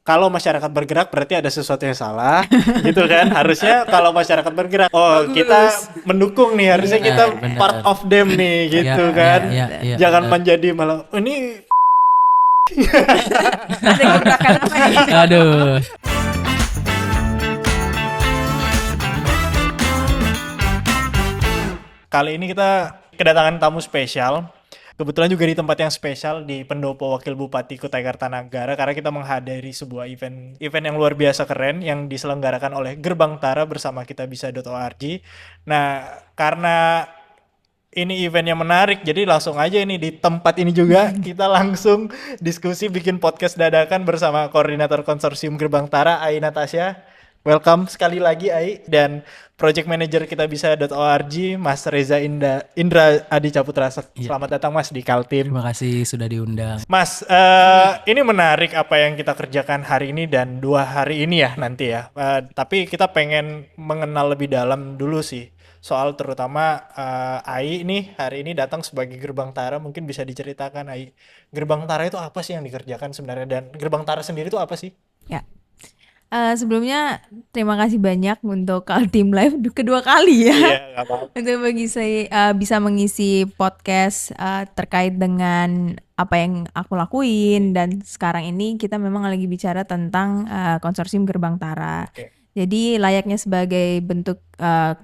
kalau masyarakat bergerak berarti ada sesuatu yang salah, gitu kan? Harusnya kalau masyarakat bergerak, oh kita mendukung nih, harusnya kita Benar. part of them nih, gitu kan? Jangan menjadi malah ini Ada gebrakan apa nih? Aduh. kali ini kita kedatangan tamu spesial. Kebetulan juga di tempat yang spesial di Pendopo Wakil Bupati Kutai Kartanagara karena kita menghadiri sebuah event yang luar biasa keren yang diselenggarakan oleh Gerbang Tara bersama kitabisa.org. Nah, karena ini event yang menarik, jadi langsung aja ini di tempat ini juga kita langsung diskusi bikin podcast dadakan bersama Koordinator Konsorsium Gerbang Tara, Ai Natasha. Welcome sekali lagi Ai, dan Project Manager kitabisa.org Mas Reza Indra Adi Caputra. Selamat datang Mas di Kaltim. Terima kasih sudah diundang. Mas, ini menarik apa yang kita kerjakan hari ini dan 2 hari ini ya nanti ya. Tapi kita pengen mengenal lebih dalam dulu sih soal terutama Ai ini hari ini datang sebagai Gerbang Tara. Mungkin bisa diceritakan Ai, Gerbang Tara itu apa sih yang dikerjakan sebenarnya, dan Gerbang Tara sendiri itu apa sih? Ya. Sebelumnya terima kasih banyak untuk Kaltim Live kedua kali ya. Iya, nggak apa-apa. Untuk bisa mengisi podcast terkait dengan apa yang aku lakuin, dan sekarang ini kita memang lagi bicara tentang konsorsium Gerbang Tara. Oke. Jadi layaknya sebagai bentuk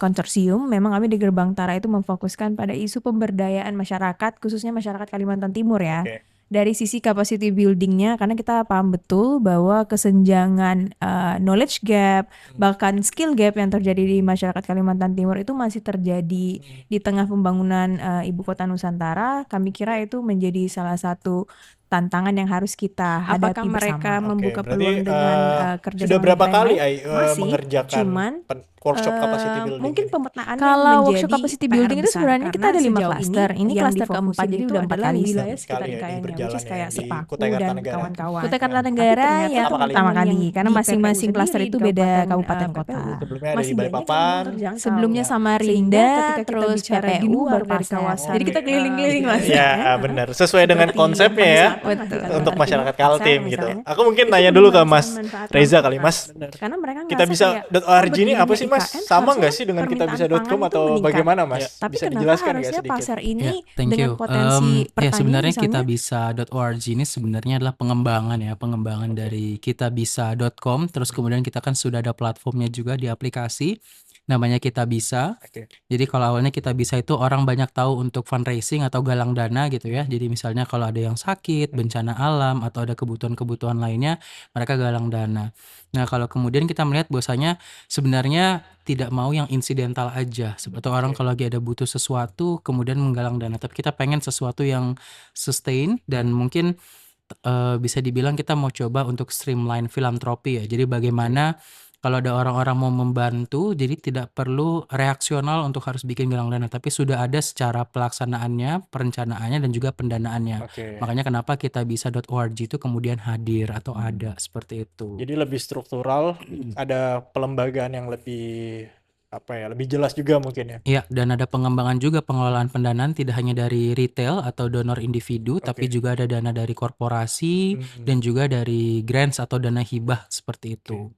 konsorsium, memang kami di Gerbang Tara itu memfokuskan pada isu pemberdayaan masyarakat, khususnya masyarakat Kalimantan Timur ya. Oke. Dari sisi capacity buildingnya, karena kita paham betul bahwa kesenjangan knowledge gap, bahkan skill gap yang terjadi di masyarakat Kalimantan Timur itu masih terjadi di tengah pembangunan Ibu Kota Nusantara. Kami kira itu menjadi salah satu tantangan yang harus kita hadapi. Apakah mereka Oke, membuka berarti, peluang dengan kerja sudah sama berapa dengan kali lain? Ai Masih, mengerjakan cuman workshop capacity building mungkin ini? pemetaan Kalau menjadi workshop capacity PR building itu besar, sebenarnya kita karena ada 5 sejauh klaster. Ini yang klaster keempat, difokusin jadi itu udah 4 adalah kali. wilayah Sekali sekitar ya, di IKN-nya, which berjalan is ya, kayak di Sepaku Kutai dan Kartanegara. kawan-kawan. Kutai Tapi Kartanegara ternyata yang Pertama kali. pertama kali, di karena PPU masing-masing klaster sendiri, itu beda Kabupaten kabupaten kota. Sebelumnya ada masih di banyak yang Balikpapan. belum terjangkau. Sebelumnya Sehingga Samarinda, ketika kita terus bicara di PPU, luar baru dari Pasar. kawasan, Jadi kita keliling-keliling Mas. Ya, benar. Sesuai dengan seperti konsepnya yang ya. kami selatan, Betul. Kalimantan Untuk Timur, masyarakat Pasar Kaltim gitu. misalnya, Aku mungkin itu nanya dulu ke memanfaatkan Mas manfaat Reza langsung kali kan. Mas. Karena mereka Kita ngerasa bisa kayak .org ini apa sih Mas? IKN Sama nggak harusnya sih dengan permintaan kitabisa.com pangan itu atau meningkat. bagaimana Mas? Tapi Bisa kenapa dijelaskan nggak harusnya sedikit? pasar ini Thank dengan you. potensi pertanian Sebenarnya misalnya? kitabisa.org ini sebenarnya adalah pengembangan dari kitabisa.com. Terus kemudian kita kan sudah ada platformnya juga di aplikasi, namanya Kitabisa. Oke. Jadi kalau awalnya Kitabisa itu orang banyak tahu untuk fundraising atau galang dana gitu ya. Jadi misalnya kalau ada yang sakit, bencana alam, atau ada kebutuhan-kebutuhan lainnya, mereka galang dana. Nah kalau kemudian kita melihat bahwasanya sebenarnya tidak mau yang insidental aja. Seperti orang kalau lagi ada butuh sesuatu kemudian menggalang dana, tapi kita pengen sesuatu yang sustain dan mungkin bisa dibilang kita mau coba untuk streamline filantropi ya. Jadi bagaimana kalau ada orang-orang mau membantu, jadi tidak perlu reaksional untuk harus bikin galang dana, tapi sudah ada secara pelaksanaannya, perencanaannya, dan juga pendanaannya. Oke. Makanya kenapa kitabisa.org itu kemudian hadir atau ada seperti itu. Jadi lebih struktural, ada pelembagaan yang lebih lebih jelas juga mungkin ya. Iya, dan ada pengembangan juga pengelolaan pendanaan tidak hanya dari retail atau donor individu, tapi juga ada dana dari korporasi dan juga dari grants atau dana hibah seperti itu.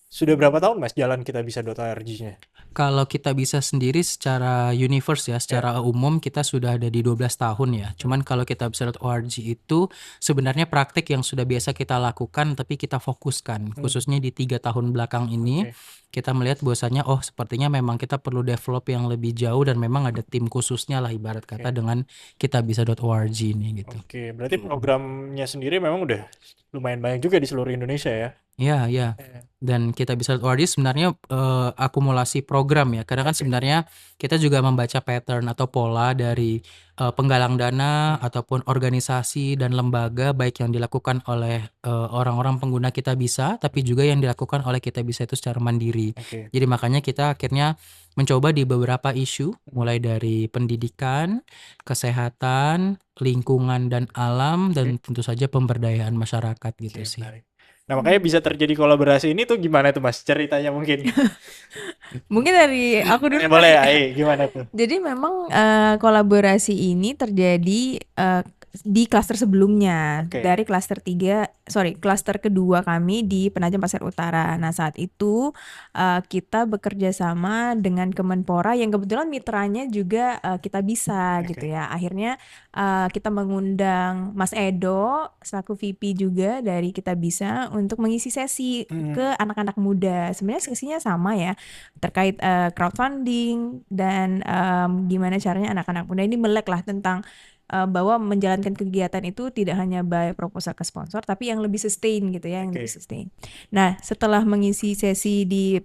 Sudah berapa tahun Mas jalan kitabisa.org-nya? Kalau kita bisa sendiri secara universe ya, secara umum kita sudah ada di 12 tahun ya. Cuman kalau kitabisa.org itu sebenarnya praktik yang sudah biasa kita lakukan tapi kita fokuskan. Khususnya di 3 tahun belakang ini kita melihat bahwasanya sepertinya memang kita perlu develop yang lebih jauh dan memang ada tim khususnya lah ibarat kata dengan kitabisa.org ini gitu. Oke, berarti programnya sendiri memang udah lumayan banyak juga di seluruh Indonesia ya. Iya. Dan kitabisa.org sebenarnya akumulasi program ya. Karena kan sebenarnya kita juga membaca pattern atau pola dari penggalang dana ataupun organisasi dan lembaga baik yang dilakukan oleh orang-orang pengguna Kitabisa tapi juga yang dilakukan oleh Kitabisa itu secara mandiri. Jadi makanya kita akhirnya mencoba di beberapa isu mulai dari pendidikan, kesehatan, lingkungan dan alam dan tentu saja pemberdayaan masyarakat gitu sih. Menarik. Nah makanya bisa terjadi kolaborasi ini tuh gimana tuh Mas ceritanya mungkin? Mungkin dari aku dulu. Boleh ya, gimana tuh? Jadi memang kolaborasi ini terjadi di klaster sebelumnya, Oke. dari klaster kedua kami di Penajam Pasir Utara. Nah, saat itu kita bekerja sama dengan Kemenpora yang kebetulan mitranya juga Kita Bisa gitu Oke. ya. Akhirnya kita mengundang Mas Edo selaku VP juga dari Kita Bisa untuk mengisi sesi ke anak-anak muda. Sebenarnya sesinya sama ya, terkait crowdfunding dan gimana caranya anak-anak muda ini melek lah tentang bahwa menjalankan kegiatan itu tidak hanya by proposal ke sponsor, tapi yang lebih sustain gitu ya, yang lebih Oke. sustain. Nah, setelah mengisi sesi di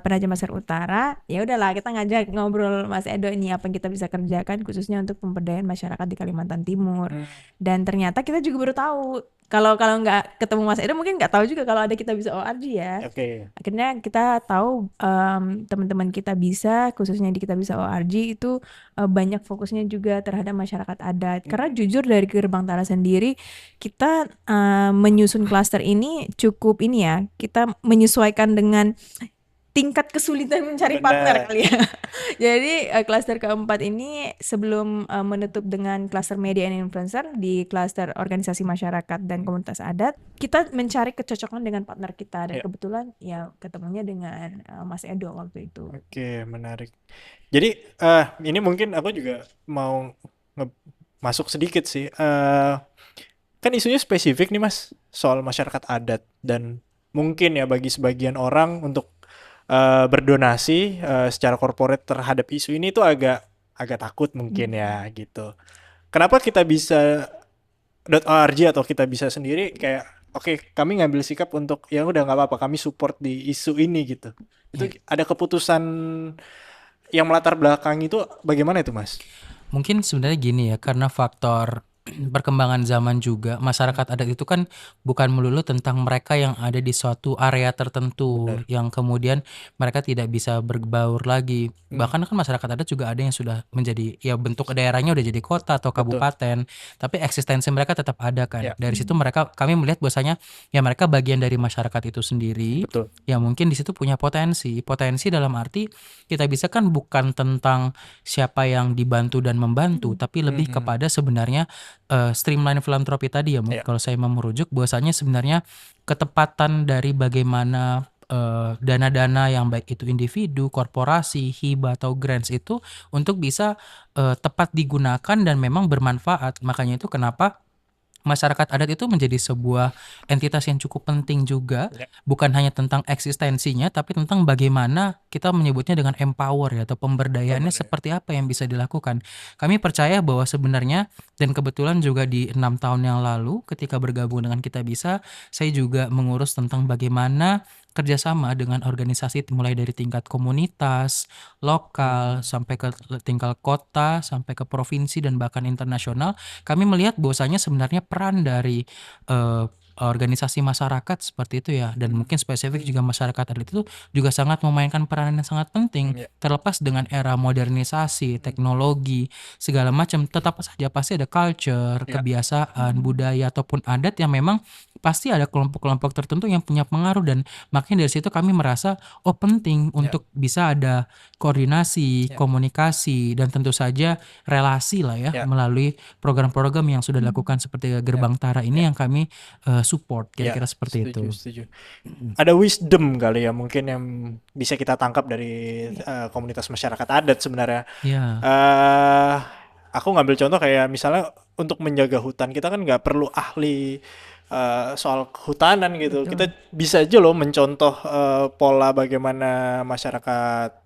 Penajam Pasir Utara, ya udahlah kita ngajak ngobrol Mas Edo ini apa yang kita bisa kerjakan khususnya untuk pemberdayaan masyarakat di Kalimantan Timur. Dan ternyata kita juga baru tahu kalau nggak ketemu Mas Edo mungkin nggak tahu juga kalau ada Kita Bisa ORG ya. Oke. Akhirnya kita tahu teman-teman Kita Bisa khususnya di Kita Bisa ORG itu banyak fokusnya juga terhadap masyarakat adat. Karena jujur dari Gerbang Tara sendiri kita menyusun klaster ini cukup ini ya, kita menyesuaikan dengan tingkat kesulitan mencari partner Benar. kali ya. Jadi klaster keempat ini sebelum menutup dengan klaster media and influencer di klaster organisasi masyarakat dan komunitas adat, kita mencari kecocokan dengan partner kita dan Ya. kebetulan ya ketemunya dengan Mas Edo waktu itu. Oke, menarik. Jadi ini mungkin aku juga mau masuk sedikit sih. Kan isunya spesifik nih Mas soal masyarakat adat dan mungkin ya bagi sebagian orang untuk berdonasi secara korporat terhadap isu ini tuh agak takut mungkin ya gitu. Kenapa Kita Bisa .org atau Kita Bisa sendiri kayak oke, kami ngambil sikap untuk ya udah nggak apa-apa, kami support di isu ini gitu. Itu ada keputusan yang melatar belakang itu bagaimana itu Mas? Mungkin sebenarnya gini ya, karena faktor perkembangan zaman juga, masyarakat adat itu kan bukan melulu tentang mereka yang ada di suatu area tertentu, Benar. yang kemudian mereka tidak bisa berbaur lagi. Bahkan kan masyarakat adat juga ada yang sudah menjadi, ya bentuk daerahnya udah jadi kota atau Betul. kabupaten, tapi eksistensi mereka tetap ada kan. Ya. Dari situ kami melihat bahwasanya ya mereka bagian dari masyarakat itu sendiri, Betul. yang mungkin di situ punya potensi. Potensi dalam arti Kita Bisa kan bukan tentang siapa yang dibantu dan membantu, tapi lebih kepada sebenarnya streamline filantropi tadi ya, Ya. kalau saya mau merujuk bahwasanya sebenarnya ketepatan dari bagaimana dana-dana yang baik itu individu, korporasi, hibah atau grants itu untuk bisa tepat digunakan dan memang bermanfaat. Makanya itu kenapa masyarakat adat itu menjadi sebuah entitas yang cukup penting juga, Ya. bukan hanya tentang eksistensinya, tapi tentang bagaimana kita menyebutnya dengan empower ya, atau pemberdayaannya seperti apa yang bisa dilakukan. Kami percaya bahwa sebenarnya, dan kebetulan juga di 6 tahun yang lalu ketika bergabung dengan Kita Bisa, saya juga mengurus tentang bagaimana kerjasama dengan organisasi mulai dari tingkat komunitas, lokal, sampai ke tingkat kota, sampai ke provinsi dan bahkan internasional. Kami melihat bahwasanya sebenarnya peran dari organisasi masyarakat seperti itu ya, dan mungkin spesifik juga masyarakat adat itu juga sangat memainkan peran yang sangat penting. Ya. Terlepas dengan era modernisasi, teknologi, segala macam, tetap saja pasti ada culture, Ya. kebiasaan, budaya ataupun adat yang memang pasti ada kelompok-kelompok tertentu yang punya pengaruh, dan makanya dari situ kami merasa penting untuk bisa ada koordinasi, komunikasi, dan tentu saja relasi lah ya, Ya. melalui program-program yang sudah dilakukan seperti Gerbang Tara ini yang kami support, kira-kira seperti itu. Setuju. Ada wisdom kali ya mungkin yang bisa kita tangkap dari komunitas masyarakat adat sebenarnya. Ya. Aku ngambil contoh kayak misalnya untuk menjaga hutan kita kan nggak perlu ahli soal kehutanan gitu. Betul. Kita bisa aja loh mencontoh pola bagaimana masyarakat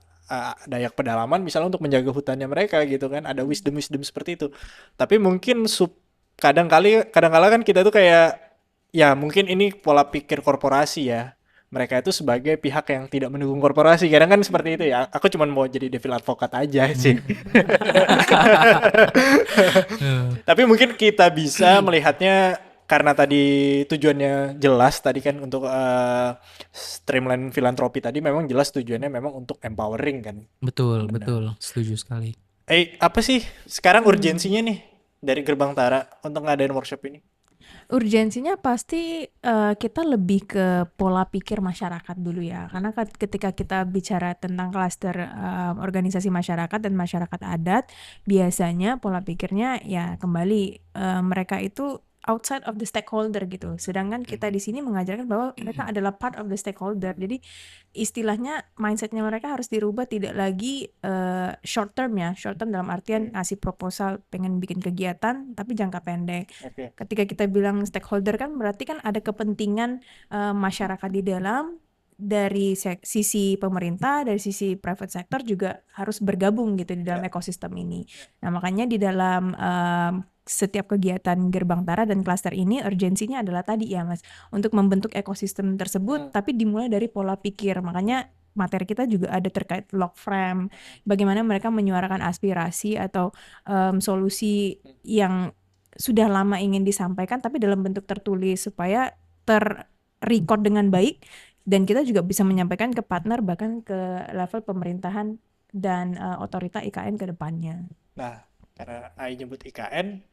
Dayak pedalaman misalnya untuk menjaga hutannya mereka gitu kan. Ada wisdom seperti itu. Tapi mungkin kadang-kala kan kita tuh kayak ya mungkin ini pola pikir korporasi ya. Mereka itu sebagai pihak yang tidak mendukung korporasi. Kadang kan seperti itu ya. Aku cuma mau jadi devil advocate aja sih. Tapi mungkin kita bisa melihatnya karena tadi tujuannya jelas tadi kan untuk streamline filantropi tadi memang jelas tujuannya memang untuk empowering kan. Betul, setuju sekali. Apa sih sekarang urgensinya nih dari Gerbang Tara untuk ngadain workshop ini? Urgensinya pasti kita lebih ke pola pikir masyarakat dulu ya, karena ketika kita bicara tentang klaster organisasi masyarakat dan masyarakat adat, biasanya pola pikirnya ya kembali mereka itu outside of the stakeholder gitu. Sedangkan kita di sini mengajarkan bahwa mereka adalah part of the stakeholder. Jadi istilahnya mindsetnya mereka harus dirubah, tidak lagi short term ya, short term dalam artian ngasih proposal pengen bikin kegiatan tapi jangka pendek. Oke. Ketika kita bilang stakeholder kan berarti kan ada kepentingan masyarakat di dalam, dari sisi pemerintah, dari sisi private sector juga harus bergabung gitu di dalam ekosistem ini. Nah makanya di dalam setiap kegiatan Gerbang Tara dan klaster ini urgensinya adalah tadi ya Mas, untuk membentuk ekosistem tersebut tapi dimulai dari pola pikir. Makanya materi kita juga ada terkait log frame, bagaimana mereka menyuarakan aspirasi atau solusi yang sudah lama ingin disampaikan tapi dalam bentuk tertulis supaya terrecord dengan baik, dan kita juga bisa menyampaikan ke partner bahkan ke level pemerintahan dan otorita IKN ke depannya. Nah, karena Ai nyebut IKN,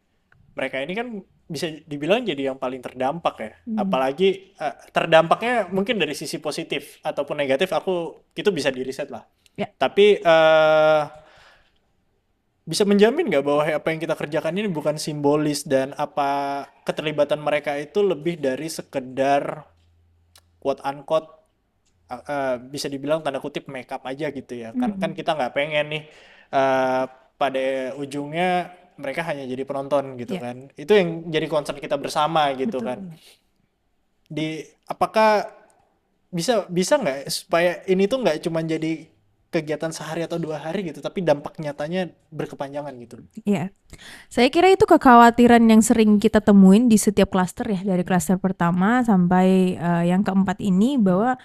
mereka ini kan bisa dibilang jadi yang paling terdampak ya. Apalagi terdampaknya mungkin dari sisi positif ataupun negatif, itu bisa diriset lah. Ya. Tapi bisa menjamin nggak bahwa apa yang kita kerjakan ini bukan simbolis, dan apa keterlibatan mereka itu lebih dari sekedar quote unquote bisa dibilang tanda kutip make up aja gitu ya. Kan kita nggak pengen nih pada ujungnya mereka hanya jadi penonton gitu Ya. kan. Itu yang jadi concern kita bersama gitu Betul. kan. Apakah bisa nggak supaya ini tuh nggak cuma jadi kegiatan sehari atau 2 hari gitu, tapi dampak nyatanya berkepanjangan gitu. Iya, saya kira itu kekhawatiran yang sering kita temuin di setiap klaster ya, dari klaster pertama sampai yang keempat ini, bahwa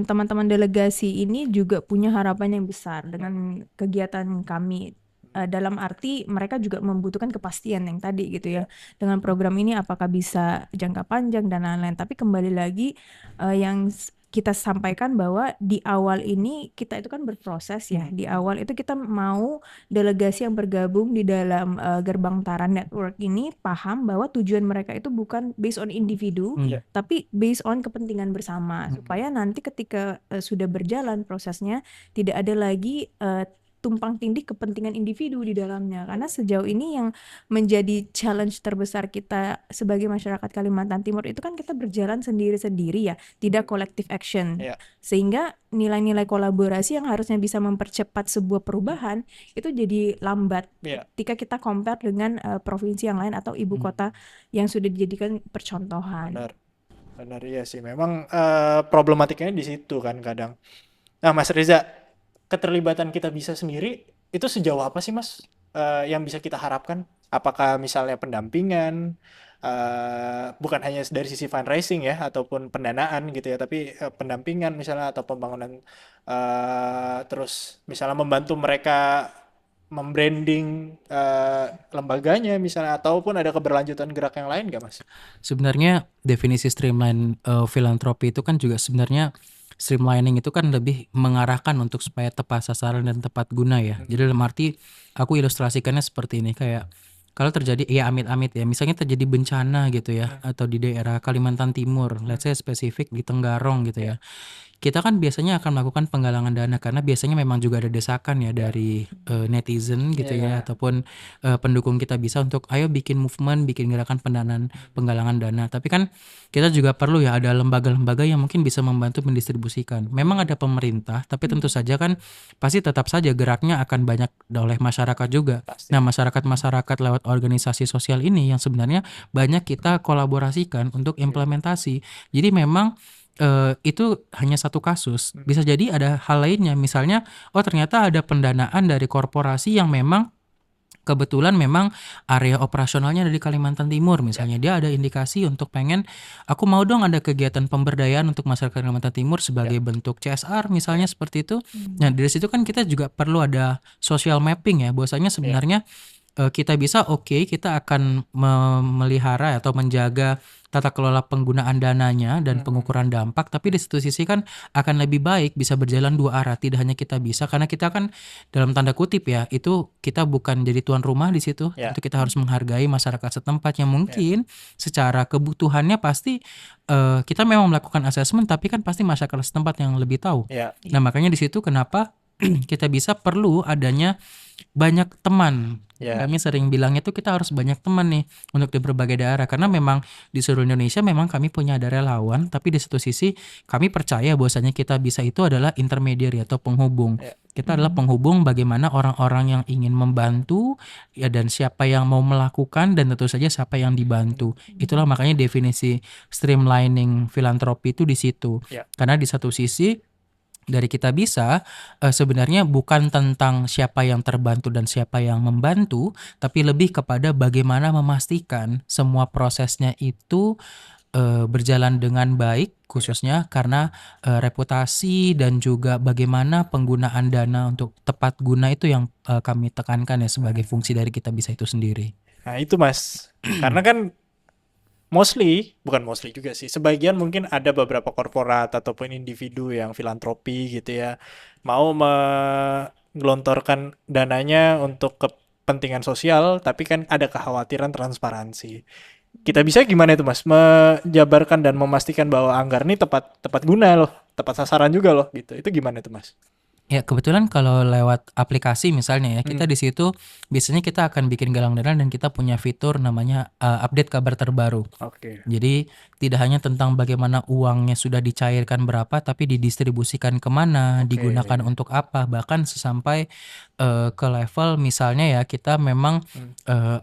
teman-teman delegasi ini juga punya harapan yang besar dengan kegiatan kami. Dalam arti mereka juga membutuhkan kepastian yang tadi gitu ya, dengan program ini apakah bisa jangka panjang dan lain-lain. Tapi kembali lagi yang kita sampaikan bahwa di awal ini kita itu kan berproses ya. Di awal itu kita mau delegasi yang bergabung di dalam Gerbang Tara Network ini paham bahwa tujuan mereka itu bukan based on individu, tapi based on kepentingan bersama, supaya nanti ketika sudah berjalan prosesnya tidak ada lagi tumpang tindih kepentingan individu di dalamnya. Karena sejauh ini yang menjadi challenge terbesar kita sebagai masyarakat Kalimantan Timur itu kan kita berjalan sendiri-sendiri ya, tidak collective action. Sehingga nilai-nilai kolaborasi yang harusnya bisa mempercepat sebuah perubahan itu jadi lambat ketika kita compare dengan provinsi yang lain atau ibu kota yang sudah dijadikan percontohan. Benar iya sih. Memang problematikanya di situ kan kadang. Nah, Mas Reza, keterlibatan kita bisa sendiri itu sejauh apa sih Mas yang bisa kita harapkan? Apakah misalnya pendampingan, bukan hanya dari sisi fundraising ya ataupun pendanaan gitu ya, tapi pendampingan misalnya atau pembangunan, terus misalnya membantu mereka membranding lembaganya misalnya, ataupun ada keberlanjutan gerak yang lain nggak Mas? Sebenarnya definisi streamline filantropi itu kan juga sebenarnya streamlining itu kan lebih mengarahkan untuk supaya tepat sasaran dan tepat guna ya. Jadi dalam arti aku ilustrasikannya seperti ini, kayak kalau terjadi ya amit-amit ya, misalnya terjadi bencana gitu ya, atau di daerah Kalimantan Timur, let's say spesifik di Tenggarong gitu ya. Kita kan biasanya akan melakukan penggalangan dana karena biasanya memang juga ada desakan ya dari netizen gitu ya, ataupun pendukung kita bisa untuk ayo bikin movement, bikin gerakan pendanaan penggalangan dana. Tapi kan kita juga perlu ya ada lembaga-lembaga yang mungkin bisa membantu mendistribusikan. Memang ada pemerintah, tapi tentu saja kan pasti tetap saja geraknya akan banyak oleh masyarakat juga. Nah, masyarakat-masyarakat lewat organisasi sosial ini yang sebenarnya banyak kita kolaborasikan untuk implementasi. Jadi memang itu hanya satu kasus. Bisa jadi ada hal lainnya. Misalnya, ternyata ada pendanaan dari korporasi yang memang kebetulan memang area operasionalnya ada di Kalimantan Timur misalnya. Dia ada indikasi untuk pengen, aku mau dong ada kegiatan pemberdayaan untuk masyarakat Kalimantan Timur sebagai bentuk CSR misalnya seperti itu. Nah, dari situ kan kita juga perlu ada social mapping ya. Bahwasanya sebenarnya kita bisa kita akan memelihara atau menjaga tata kelola penggunaan dananya dan pengukuran dampak, tapi di satu sisi kan akan lebih baik bisa berjalan dua arah. Tidak hanya kita bisa, karena kita kan dalam tanda kutip ya, itu kita bukan jadi tuan rumah di situ. Ya. Tentu kita harus menghargai masyarakat setempat yang mungkin secara kebutuhannya pasti kita memang melakukan asesmen, tapi kan pasti masyarakat setempat yang lebih tahu. Ya. Nah, makanya di situ kenapa kita bisa perlu adanya banyak teman. Ya. Kami sering bilangnya tuh kita harus banyak teman nih untuk di berbagai daerah, karena memang di seluruh Indonesia memang kami punya ada relawan, tapi di satu sisi kami percaya bahwasanya kita bisa itu adalah intermediary atau penghubung. Ya. Kita adalah penghubung bagaimana orang-orang yang ingin membantu ya, dan siapa yang mau melakukan, dan tentu saja siapa yang dibantu. Itulah makanya definisi streamlining filantropi itu di situ. Ya. Karena di satu sisi dari kita bisa sebenarnya bukan tentang siapa yang terbantu dan siapa yang membantu, tapi lebih kepada bagaimana memastikan semua prosesnya itu berjalan dengan baik, khususnya karena reputasi dan juga bagaimana penggunaan dana untuk tepat guna itu yang kami tekankan ya sebagai fungsi dari kita bisa itu sendiri. Nah itu Mas, karena kan bukan mostly juga sih, sebagian mungkin ada beberapa korporat ataupun individu yang filantropi gitu ya, mau menggelontorkan dananya untuk kepentingan sosial, tapi kan ada kekhawatiran transparansi. Kita bisa gimana itu Mas, menjabarkan dan memastikan bahwa anggaran ini tepat guna loh, tepat sasaran juga loh gitu. Itu gimana itu Mas? Ya, kebetulan kalau lewat aplikasi misalnya ya, kita di situ biasanya kita akan bikin galang dana dan kita punya fitur namanya update kabar terbaru. Oke. Jadi tidak hanya tentang bagaimana uangnya sudah dicairkan berapa, tapi didistribusikan kemana, digunakan untuk apa, bahkan sesampai ke level misalnya ya kita memang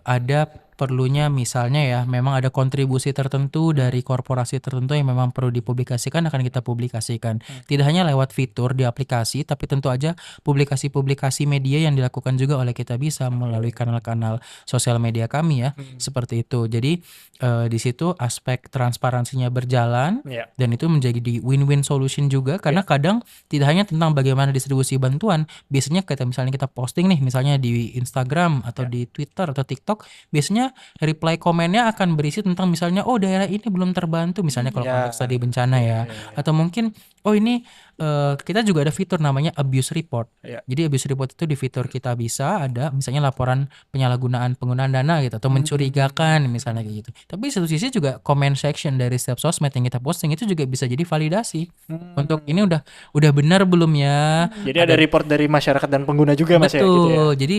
ada perlunya misalnya ya memang ada kontribusi tertentu dari korporasi tertentu yang memang perlu dipublikasikan, akan kita publikasikan. Tidak hanya lewat fitur di aplikasi, tapi tentu aja publikasi-publikasi media yang dilakukan juga oleh kita bisa melalui kanal-kanal sosial media kami ya, seperti itu. Jadi di situ aspek transparansinya berjalan Ya. dan itu menjadi win-win solution juga, karena kadang tidak hanya tentang bagaimana distribusi bantuan, biasanya misalnya kita posting nih misalnya di Instagram atau di Twitter atau TikTok, biasanya reply komennya akan berisi tentang misalnya oh daerah ini belum terbantu misalnya kalau Ya. konteks tadi bencana ya, atau mungkin oh ini kita juga ada fitur namanya abuse report. Ya. Jadi abuse report itu di fitur kita bisa ada misalnya laporan penyalahgunaan penggunaan dana gitu atau mencurigakan misalnya kayak gitu. Tapi di satu sisi juga comment section dari setiap sosmed yang kita posting itu juga bisa jadi validasi untuk ini udah benar belum ya. Jadi ada report dari masyarakat dan pengguna juga Mas ya gitu ya. Betul. Jadi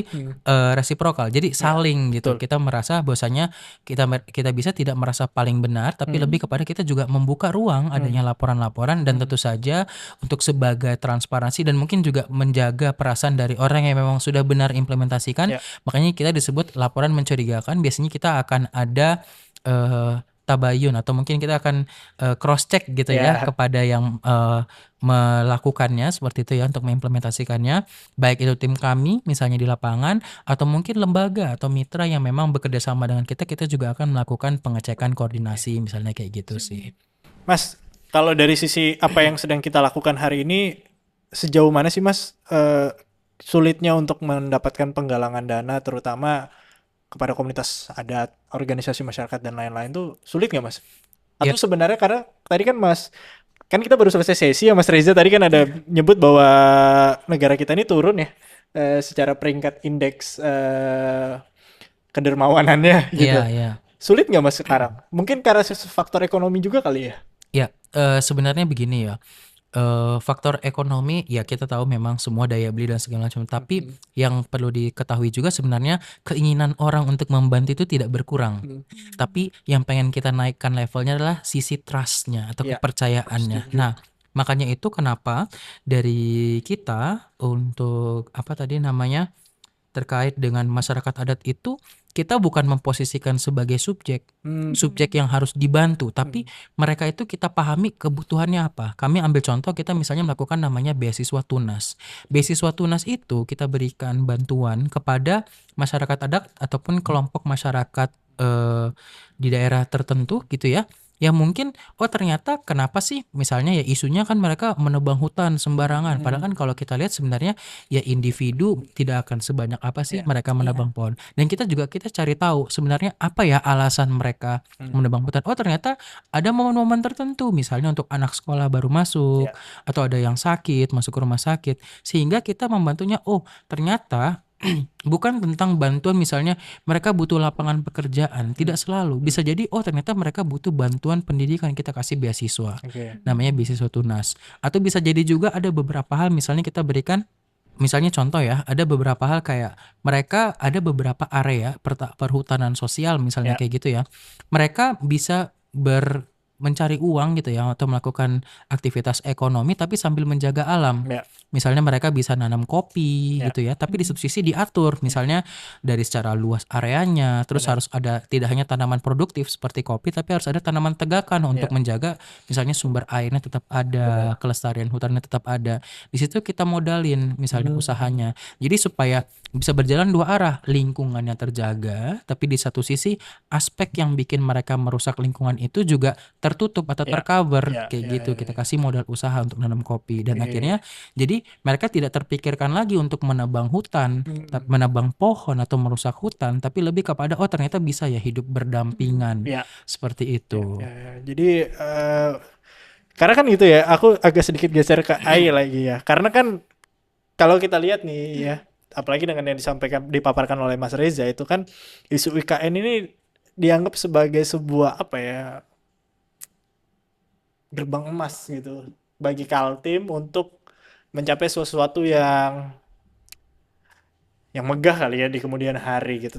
reciprocal. Jadi saling gitu. Kita merasa bahwasanya kita bisa tidak merasa paling benar, tapi lebih kepada kita juga membuka ruang adanya laporan-laporan dan tentu saja untuk sebagai transparansi dan mungkin juga menjaga perasaan dari orang yang memang sudah benar implementasikan. Makanya kita disebut laporan mencurigakan. Biasanya kita akan ada tabayun atau mungkin kita akan cross check gitu ya kepada yang melakukannya seperti itu ya untuk mengimplementasikannya, baik itu tim kami misalnya di lapangan atau mungkin lembaga atau mitra yang memang bekerja sama dengan kita juga akan melakukan pengecekan koordinasi misalnya kayak gitu sih. Mas, kalau dari sisi apa yang sedang kita lakukan hari ini, sejauh mana sih Mas sulitnya untuk mendapatkan penggalangan dana terutama kepada komunitas adat, organisasi masyarakat dan lain-lain tuh sulit nggak Mas? Atau sebenarnya karena tadi kan Mas, kan kita baru selesai sesi ya Mas Reza tadi kan ada nyebut bahwa negara kita ini turun ya secara peringkat indeks kedermawanannya gitu. Iya. Sulit nggak Mas sekarang? Mungkin karena faktor ekonomi juga kali ya? Ya, sebenarnya begini ya. Faktor ekonomi ya kita tahu memang semua daya beli dan segala macam, tapi yang perlu diketahui juga sebenarnya keinginan orang untuk membantu itu tidak berkurang. Tapi yang pengen kita naikkan levelnya adalah sisi trust-nya atau kepercayaannya. Nah, makanya itu kenapa dari kita untuk apa tadi namanya terkait dengan masyarakat adat itu kita bukan memposisikan sebagai subjek yang harus dibantu, tapi mereka itu kita pahami kebutuhannya apa. Kami ambil contoh kita misalnya melakukan namanya beasiswa tunas. Beasiswa tunas itu kita berikan bantuan kepada masyarakat adat ataupun kelompok masyarakat di daerah tertentu gitu ya, Ya mungkin, oh ternyata kenapa sih misalnya ya isunya kan mereka menebang hutan sembarangan. Padahal kan kalau kita lihat sebenarnya ya individu tidak akan sebanyak apa sih Iya. mereka Iya. menebang pohon. Dan kita cari tahu sebenarnya apa ya alasan mereka menebang hutan. Oh ternyata ada momen-momen tertentu misalnya untuk anak sekolah baru masuk Iya. atau ada yang sakit masuk ke rumah sakit. Sehingga kita membantunya, oh ternyata bukan tentang bantuan misalnya mereka butuh lapangan pekerjaan, tidak selalu. Bisa jadi oh ternyata mereka butuh bantuan pendidikan, kita kasih beasiswa. Oke. Namanya beasiswa tunas. Atau bisa jadi juga ada beberapa hal misalnya kita berikan, misalnya contoh ya, ada beberapa hal kayak mereka ada beberapa area perhutanan sosial misalnya Ya. kayak gitu ya. Mereka bisa mencari uang gitu ya atau melakukan aktivitas ekonomi tapi sambil menjaga alam. Ya. Misalnya mereka bisa nanam kopi Ya. gitu ya, tapi di satu sisi diatur misalnya dari secara luas areanya, terus Benar. harus ada tidak hanya tanaman produktif seperti kopi tapi harus ada tanaman tegakan untuk Ya. menjaga misalnya sumber airnya tetap ada, Benar. kelestarian hutannya tetap ada. Di situ kita modalin misalnya usahanya. Jadi supaya bisa berjalan dua arah, lingkungannya terjaga, tapi di satu sisi aspek yang bikin mereka merusak lingkungan itu juga tertutup atau Ya. tercover Ya. kayak Ya. gitu. Ya. Kita kasih modal usaha untuk nanam kopi dan Oke. akhirnya jadi mereka tidak terpikirkan lagi untuk menebang hutan, menebang pohon atau merusak hutan, tapi lebih kepada oh ternyata bisa ya hidup berdampingan Ya. seperti Ya. itu. Ya. Jadi karena kan itu ya, aku agak sedikit geser ke AI lagi ya. Karena kan kalau kita lihat nih ya, apalagi dengan yang dipaparkan oleh Mas Reza itu kan isu IKN ini dianggap sebagai sebuah apa ya, gerbang emas gitu bagi Kaltim untuk mencapai sesuatu yang megah kali ya di kemudian hari gitu.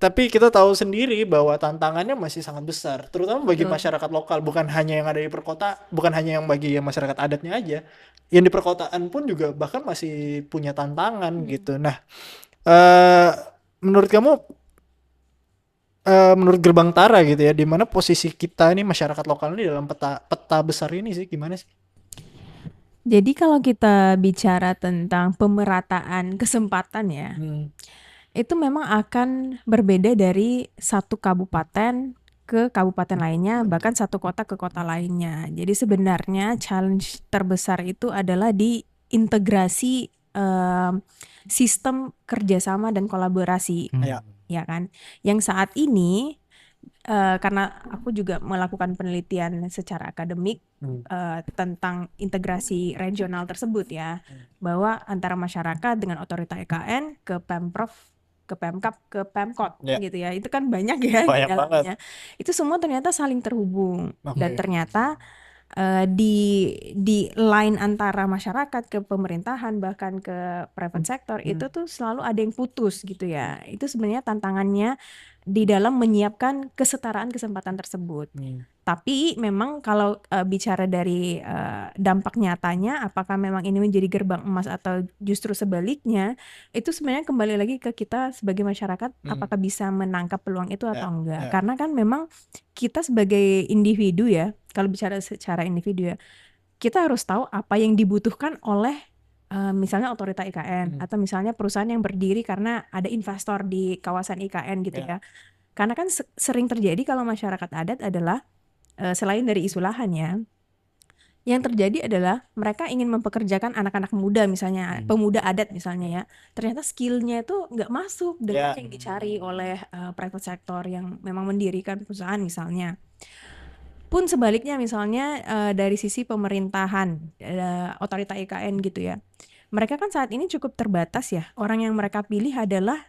Tapi kita tahu sendiri bahwa tantangannya masih sangat besar, terutama bagi Betul. masyarakat lokal, bukan hanya yang ada di perkota, bukan hanya yang bagi yang masyarakat adatnya aja, yang di perkotaan pun juga bahkan masih punya tantangan gitu. Nah, eh menurut kamu, menurut Gerbang Tara gitu ya, di mana posisi kita ini masyarakat lokal ini dalam peta besar ini sih, gimana sih? Jadi kalau kita bicara tentang pemerataan kesempatan ya, itu memang akan berbeda dari satu kabupaten ke kabupaten lainnya, bahkan satu kota ke kota lainnya. Jadi sebenarnya challenge terbesar itu adalah di integrasi sistem kerjasama dan kolaborasi, Ya. ya kan? Yang saat ini karena aku juga melakukan penelitian secara akademik tentang integrasi regional tersebut ya, bahwa antara masyarakat dengan otorita IKN ke Pemprov, ke Pemkap, ke Pemkot Ya. gitu ya, itu kan banyak ya di Banyak banget. dalamnya. Itu semua ternyata saling terhubung dan Oke. ternyata di line antara masyarakat ke pemerintahan bahkan ke private sector itu tuh selalu ada yang putus gitu ya. Itu sebenarnya tantangannya di dalam menyiapkan kesetaraan kesempatan tersebut. Tapi memang kalau bicara dari dampak nyatanya, apakah memang ini menjadi gerbang emas atau justru sebaliknya, itu sebenarnya kembali lagi ke kita sebagai masyarakat, apakah bisa menangkap peluang itu atau enggak. Karena kan memang kita sebagai individu ya, kalau bicara secara individu ya, kita harus tahu apa yang dibutuhkan oleh misalnya otorita IKN atau misalnya perusahaan yang berdiri karena ada investor di kawasan IKN gitu ya. Karena kan sering terjadi kalau masyarakat adat adalah selain dari isu lahan ya, yang terjadi adalah mereka ingin mempekerjakan anak-anak muda misalnya, pemuda adat misalnya ya, ternyata skillnya itu nggak masuk dengan yang dicari oleh private sector yang memang mendirikan perusahaan misalnya. Pun sebaliknya misalnya dari sisi pemerintahan, otorita IKN gitu ya, mereka kan saat ini cukup terbatas ya, orang yang mereka pilih adalah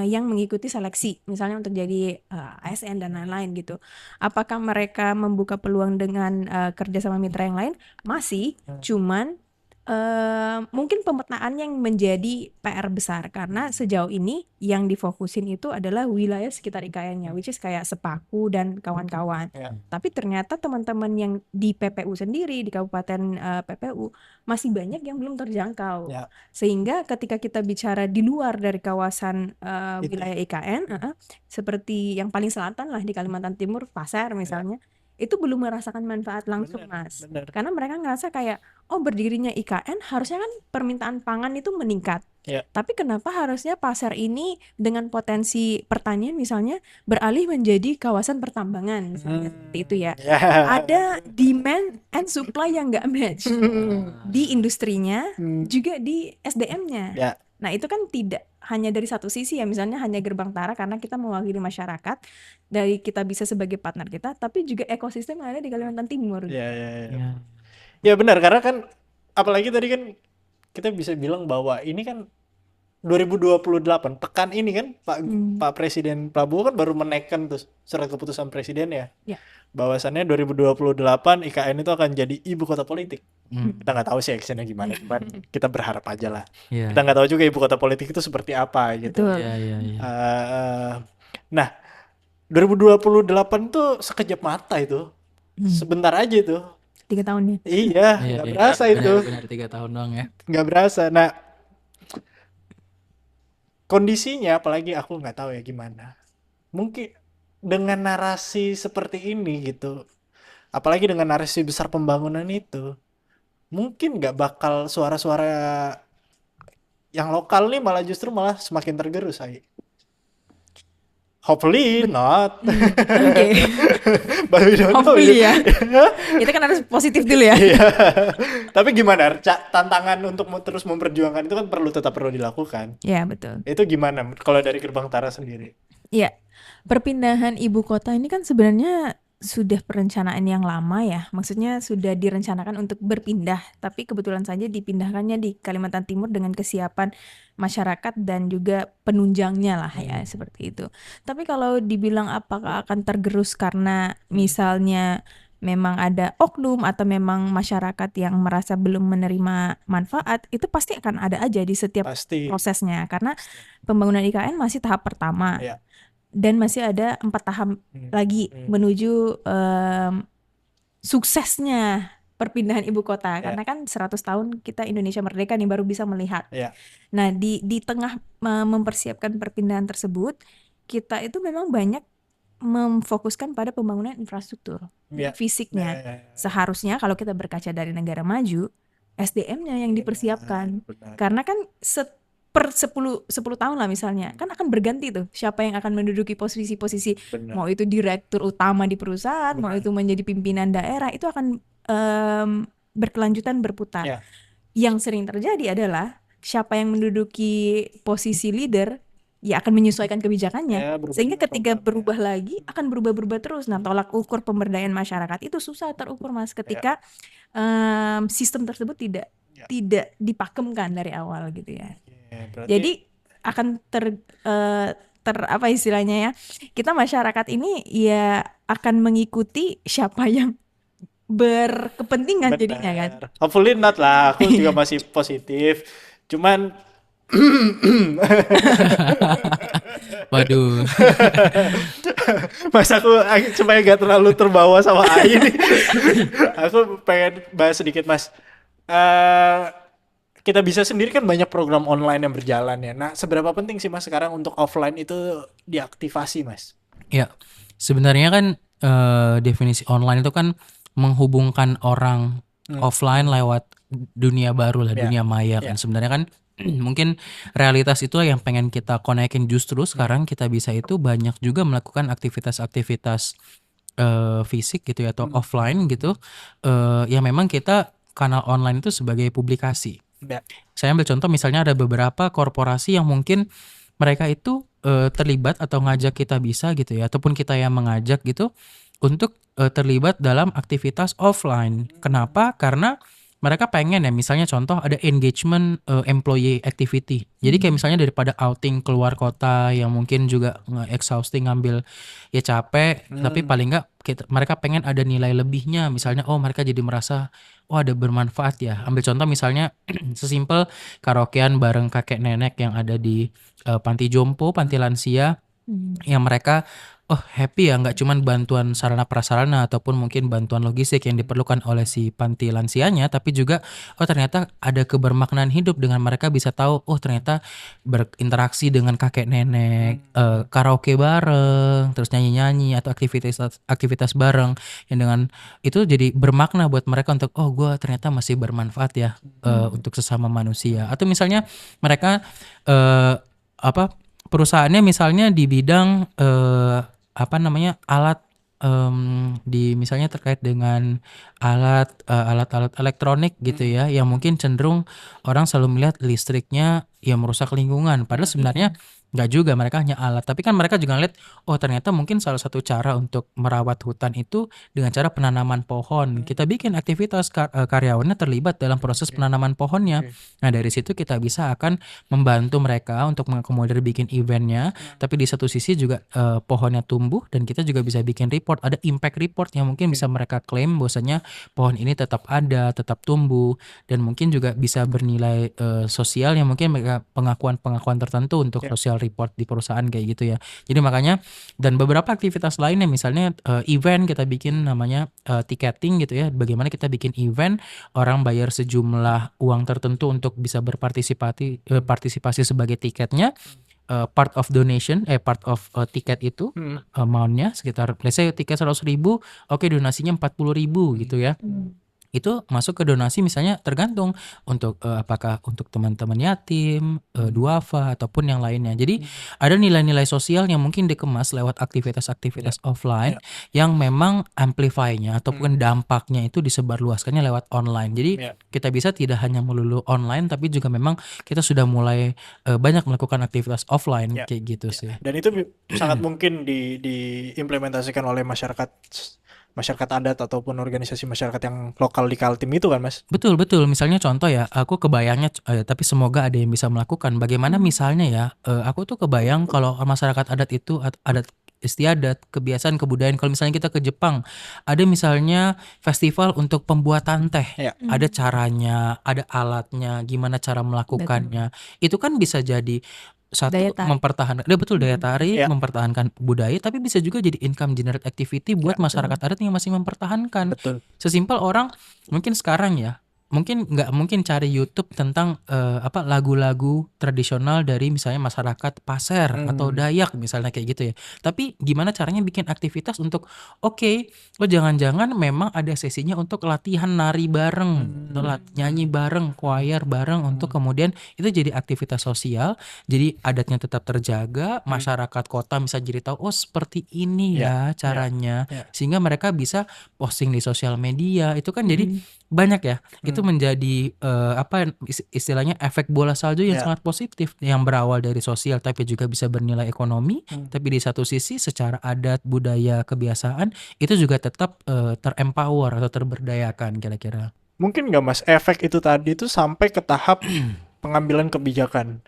yang mengikuti seleksi, misalnya untuk jadi ASN dan lain-lain gitu. Apakah mereka membuka peluang dengan kerja sama mitra yang lain? Masih, cuman mungkin pemetaan yang menjadi PR besar karena sejauh ini yang difokusin itu adalah wilayah sekitar IKN-nya, which is kayak Sepaku dan kawan-kawan. Tapi ternyata teman-teman yang di PPU sendiri, di Kabupaten PPU, masih banyak yang belum terjangkau. Sehingga ketika kita bicara di luar dari kawasan wilayah IKN, seperti yang paling selatan lah di Kalimantan Timur, Pasir misalnya, itu belum merasakan manfaat langsung, Bener, Mas. bener. Karena mereka ngerasa kayak, oh berdirinya IKN harusnya kan permintaan pangan itu meningkat. Ya. Tapi kenapa harusnya pasar ini dengan potensi pertanian misalnya beralih menjadi kawasan pertambangan misalnya seperti itu ya. Ya. Ada demand and supply yang nggak match di industrinya juga di SDM-nya. Ya. Nah itu kan tidak hanya dari satu sisi ya, misalnya hanya Gerbang Tara karena kita mewakili masyarakat, dari kita bisa sebagai partner kita, tapi juga ekosistem yang ada di Kalimantan Timur. Ya, ya, ya. Ya. Ya benar, karena kan apalagi tadi kan kita bisa bilang bahwa ini kan 2028 pekan ini kan Pak Presiden Prabowo kan baru menaikkan tuh surat keputusan presiden ya. Ya. Bahwasannya 2028 IKN itu akan jadi ibu kota politik. Kita nggak tahu sih actionnya gimana, cuman kita berharap aja lah. Iya. Kita nggak tahu juga ibu kota politik itu seperti apa gitu. Betul. Iya, iya, iya. Nah, 2028 tuh sekejap mata itu. Sebentar aja itu. 3 tahun ya. Iya, nggak berasa itu. Benar 3 tahun doang ya. Nggak berasa. Nah, kondisinya apalagi aku nggak tahu ya gimana. Mungkin dengan narasi seperti ini gitu, apalagi dengan narasi besar pembangunan itu, mungkin nggak bakal suara-suara yang lokal nih malah justru malah semakin tergerus, Ai. Hopefully not. Oke. But we don't know. Hopefully ya. Kita kan harus positif dulu ya. Iya. Tapi gimana? Tantangan untuk terus memperjuangkan itu kan tetap perlu dilakukan. Ya betul. Itu gimana kalau dari Gerbang Tara sendiri? Ya, perpindahan ibu kota ini kan sebenarnya sudah perencanaan yang lama ya. Maksudnya sudah direncanakan untuk berpindah, tapi kebetulan saja dipindahkannya di Kalimantan Timur dengan kesiapan masyarakat dan juga penunjangnya lah ya, seperti itu. Tapi kalau dibilang apakah akan tergerus karena misalnya memang ada oknum atau memang masyarakat yang merasa belum menerima manfaat, itu pasti akan ada aja di setiap Pasti. prosesnya. Karena pembangunan IKN masih tahap pertama. Ya. Dan masih ada 4 tahap lagi menuju suksesnya perpindahan ibu kota. Karena kan 100 tahun kita Indonesia merdeka nih baru bisa melihat. Ya. Nah di tengah mempersiapkan perpindahan tersebut, kita itu memang banyak memfokuskan pada pembangunan infrastruktur fisiknya. Seharusnya kalau kita berkaca dari negara maju, SDM-nya yang dipersiapkan. Karena kan per 10 tahun lah misalnya, kan akan berganti tuh siapa yang akan menduduki posisi-posisi, mau itu direktur utama di perusahaan, mau itu menjadi pimpinan daerah, itu akan berkelanjutan berputar. Yang sering terjadi adalah siapa yang menduduki posisi leader ya akan menyesuaikan kebijakannya, sehingga ketika berubah lagi akan berubah-berubah terus. Nah, tolak ukur pemberdayaan masyarakat itu susah terukur, Mas, ketika sistem tersebut tidak dipakemkan dari awal gitu ya. Jadi akan apa istilahnya ya, kita masyarakat ini ya akan mengikuti siapa yang berkepentingan jadinya kan. Hopefully not lah, aku juga masih positif. Cuman Waduh. Mas, aku supaya gak terlalu terbawa sama Ai nih. Aku pengen bahas sedikit, Mas. Kita bisa sendiri kan banyak program online yang berjalan ya. Nah, seberapa penting sih Mas sekarang untuk offline itu diaktifasi, Mas? Ya, sebenarnya kan definisi online itu kan menghubungkan orang offline lewat dunia baru lah, dunia maya kan. Sebenarnya kan mungkin realitas itu yang pengen kita konekin, justru sekarang kita bisa itu banyak juga melakukan aktivitas-aktivitas fisik gitu ya, atau offline gitu, yang memang kita kanal online itu sebagai publikasi. Saya ambil contoh misalnya ada beberapa korporasi yang mungkin mereka itu terlibat atau ngajak kita bisa gitu ya, ataupun kita yang mengajak gitu untuk terlibat dalam aktivitas offline. Kenapa? Karena mereka pengen ya, misalnya contoh ada engagement employee activity. Jadi kayak misalnya daripada outing keluar kota yang mungkin juga exhausting, ngambil ya capek, tapi paling enggak mereka pengen ada nilai lebihnya. Misalnya mereka jadi merasa ada bermanfaat ya. Ambil contoh misalnya sesimpel karaokean bareng kakek nenek yang ada di panti jompo, panti lansia, yang mereka oh happy ya, nggak cuman bantuan sarana prasarana ataupun mungkin bantuan logistik yang diperlukan oleh si panti lansianya, tapi juga oh ternyata ada kebermaknaan hidup dengan mereka bisa tahu oh ternyata berinteraksi dengan kakek nenek, karaoke bareng, terus nyanyi-nyanyi atau aktivitas aktivitas bareng yang dengan itu jadi bermakna buat mereka untuk oh gue ternyata masih bermanfaat ya untuk sesama manusia. Atau misalnya mereka apa perusahaannya misalnya di bidang apa namanya alat di misalnya terkait dengan alat-alat elektronik gitu ya yang mungkin cenderung orang selalu melihat listriknya ya merusak lingkungan padahal sebenarnya nggak juga, mereka hanya alat, tapi kan mereka juga ngeliat oh ternyata mungkin salah satu cara untuk merawat hutan itu dengan cara penanaman pohon, kita bikin aktivitas karyawannya terlibat dalam proses penanaman pohonnya. Nah dari situ kita bisa akan membantu mereka untuk mengakomodir bikin eventnya, tapi di satu sisi juga pohonnya tumbuh dan kita juga bisa bikin report, ada impact report yang mungkin bisa mereka klaim bahwasanya pohon ini tetap ada, tetap tumbuh, dan mungkin juga bisa bernilai sosial yang mungkin mereka pengakuan tertentu untuk social report di perusahaan kayak gitu ya. Jadi makanya dan beberapa aktivitas lainnya misalnya event kita bikin namanya ticketing gitu ya. Bagaimana kita bikin event orang bayar sejumlah uang tertentu untuk bisa partisipasi sebagai tiketnya. Part of donation, part of tiket itu amount-nya sekitar, let's say tiket 100.000, oke donasinya 40.000 gitu ya. Itu masuk ke donasi misalnya tergantung untuk apakah untuk teman-teman yatim, duafa ataupun yang lainnya. Jadi ada nilai-nilai sosial yang mungkin dikemas lewat aktivitas-aktivitas offline yang memang amplify-nya ataupun dampaknya itu disebarluaskannya lewat online. Jadi kita bisa tidak hanya melulu online tapi juga memang kita sudah mulai banyak melakukan aktivitas offline kayak gitu sih. Dan itu sangat mungkin diimplementasikan oleh masyarakat adat ataupun organisasi masyarakat yang lokal di Kaltim itu kan Mas? Betul. Misalnya contoh ya, aku kebayangnya tapi semoga ada yang bisa melakukan. Bagaimana misalnya ya, aku tuh kebayang kalau masyarakat adat itu adat istiadat, kebiasaan, kebudayaan. Kalau misalnya kita ke Jepang, ada misalnya festival untuk pembuatan teh. Ada caranya, ada alatnya, gimana cara melakukannya. Itu kan bisa jadi satu mempertahankan, betul daya tarik, mempertahankan budaya, tapi bisa juga jadi income generate activity buat masyarakat adat yang masih mempertahankan. Betul. Sesimpel orang mungkin sekarang ya, mungkin nggak mungkin cari YouTube tentang lagu-lagu tradisional dari misalnya masyarakat Pasir atau Dayak misalnya kayak gitu ya. Tapi gimana caranya bikin aktivitas untuk jangan-jangan memang ada sesinya untuk latihan nari bareng, nyanyi bareng, choir bareng untuk kemudian itu jadi aktivitas sosial. Jadi adatnya tetap terjaga, masyarakat kota bisa jadi tahu oh seperti ini ya caranya, sehingga mereka bisa posting di sosial media. Itu kan jadi banyak ya. Itu menjadi istilahnya efek bola salju yang sangat positif yang berawal dari sosial tapi juga bisa bernilai ekonomi, tapi di satu sisi secara adat, budaya, kebiasaan itu juga tetap terempower atau terberdayakan kira-kira. Mungkin nggak Mas efek itu tadi itu sampai ke tahap pengambilan kebijakan?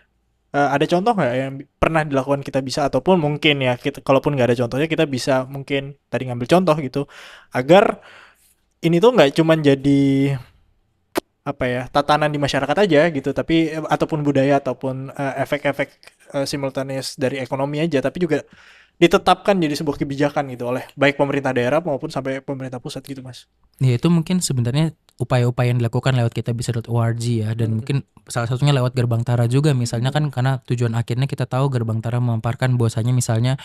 Ada contoh nggak yang pernah dilakukan kita bisa ataupun mungkin ya kita, kalaupun nggak ada contohnya kita bisa mungkin tadi ngambil contoh gitu agar ini tuh nggak cuman jadi tatanan di masyarakat aja gitu, tapi ataupun budaya ataupun efek-efek simultaneous dari ekonomi aja, tapi juga ditetapkan jadi sebuah kebijakan gitu oleh baik pemerintah daerah maupun sampai pemerintah pusat gitu Mas. Ya itu mungkin sebenarnya upaya-upaya yang dilakukan lewat kitabisa.org ya, dan mungkin salah satunya lewat Gerbang Tara juga misalnya kan, karena tujuan akhirnya kita tahu Gerbang Tara memaparkan bahwasanya misalnya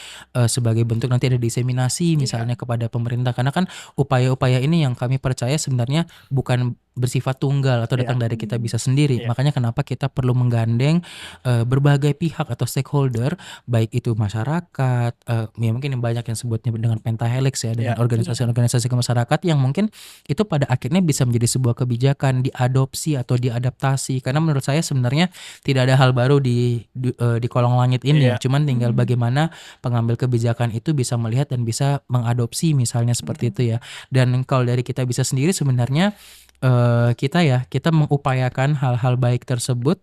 sebagai bentuk nanti ada diseminasi misalnya kepada pemerintah, karena kan upaya-upaya ini yang kami percaya sebenarnya bukan bersifat tunggal atau datang dari kita bisa sendiri. Makanya kenapa kita perlu menggandeng berbagai pihak atau stakeholder, baik itu masyarakat, ya mungkin yang banyak yang sebutnya dengan pentahelix ya, dengan organisasi-organisasi kemasyarakatan yang mungkin itu pada akhirnya bisa menjadi sebuah kebijakan diadopsi atau diadaptasi. Karena menurut saya sebenarnya tidak ada hal baru di kolong langit ini, cuman tinggal bagaimana pengambil kebijakan itu bisa melihat dan bisa mengadopsi misalnya seperti itu ya. Dan kalau dari kita bisa sendiri sebenarnya kita mengupayakan hal-hal baik tersebut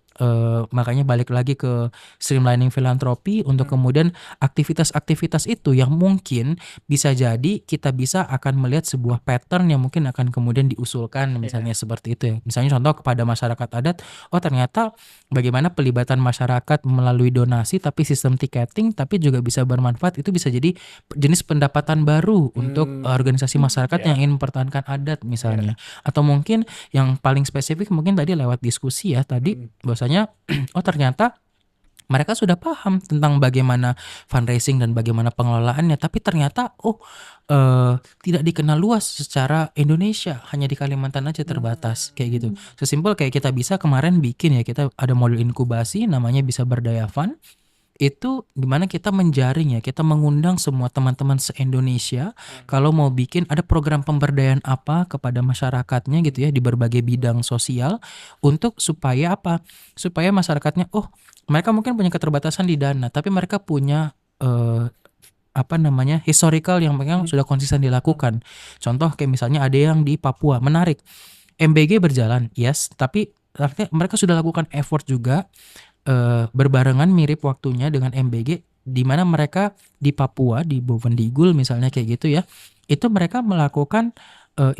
makanya balik lagi ke streamlining filantropi untuk kemudian aktivitas-aktivitas itu yang mungkin bisa jadi kita bisa akan melihat sebuah pattern yang mungkin akan kemudian diusulkan misalnya seperti itu ya. Misalnya contoh kepada masyarakat adat, oh ternyata bagaimana pelibatan masyarakat melalui donasi tapi sistem tiketing tapi juga bisa bermanfaat, itu bisa jadi jenis pendapatan baru untuk organisasi masyarakat yang ingin mempertahankan adat misalnya. Atau mungkin yang paling spesifik mungkin tadi lewat diskusi ya tadi bahwasanya oh ternyata mereka sudah paham tentang bagaimana fundraising dan bagaimana pengelolaannya, tapi ternyata tidak dikenal luas secara Indonesia, hanya di Kalimantan aja terbatas kayak gitu. Sesimpel kayak kita bisa kemarin bikin ya, kita ada modul inkubasi namanya Bisa Berdaya Fund. Itu dimana kita menjaring ya, kita mengundang semua teman-teman se-Indonesia kalau mau bikin ada program pemberdayaan apa kepada masyarakatnya gitu ya di berbagai bidang sosial untuk supaya apa? Supaya masyarakatnya mereka mungkin punya keterbatasan di dana tapi mereka punya historical yang memang sudah konsisten dilakukan. Contoh kayak misalnya ada yang di Papua, menarik. MBG berjalan, yes, tapi artinya mereka sudah lakukan effort juga berbarengan mirip waktunya dengan MBG di mana mereka di Papua di Bovendigul misalnya kayak gitu ya, itu mereka melakukan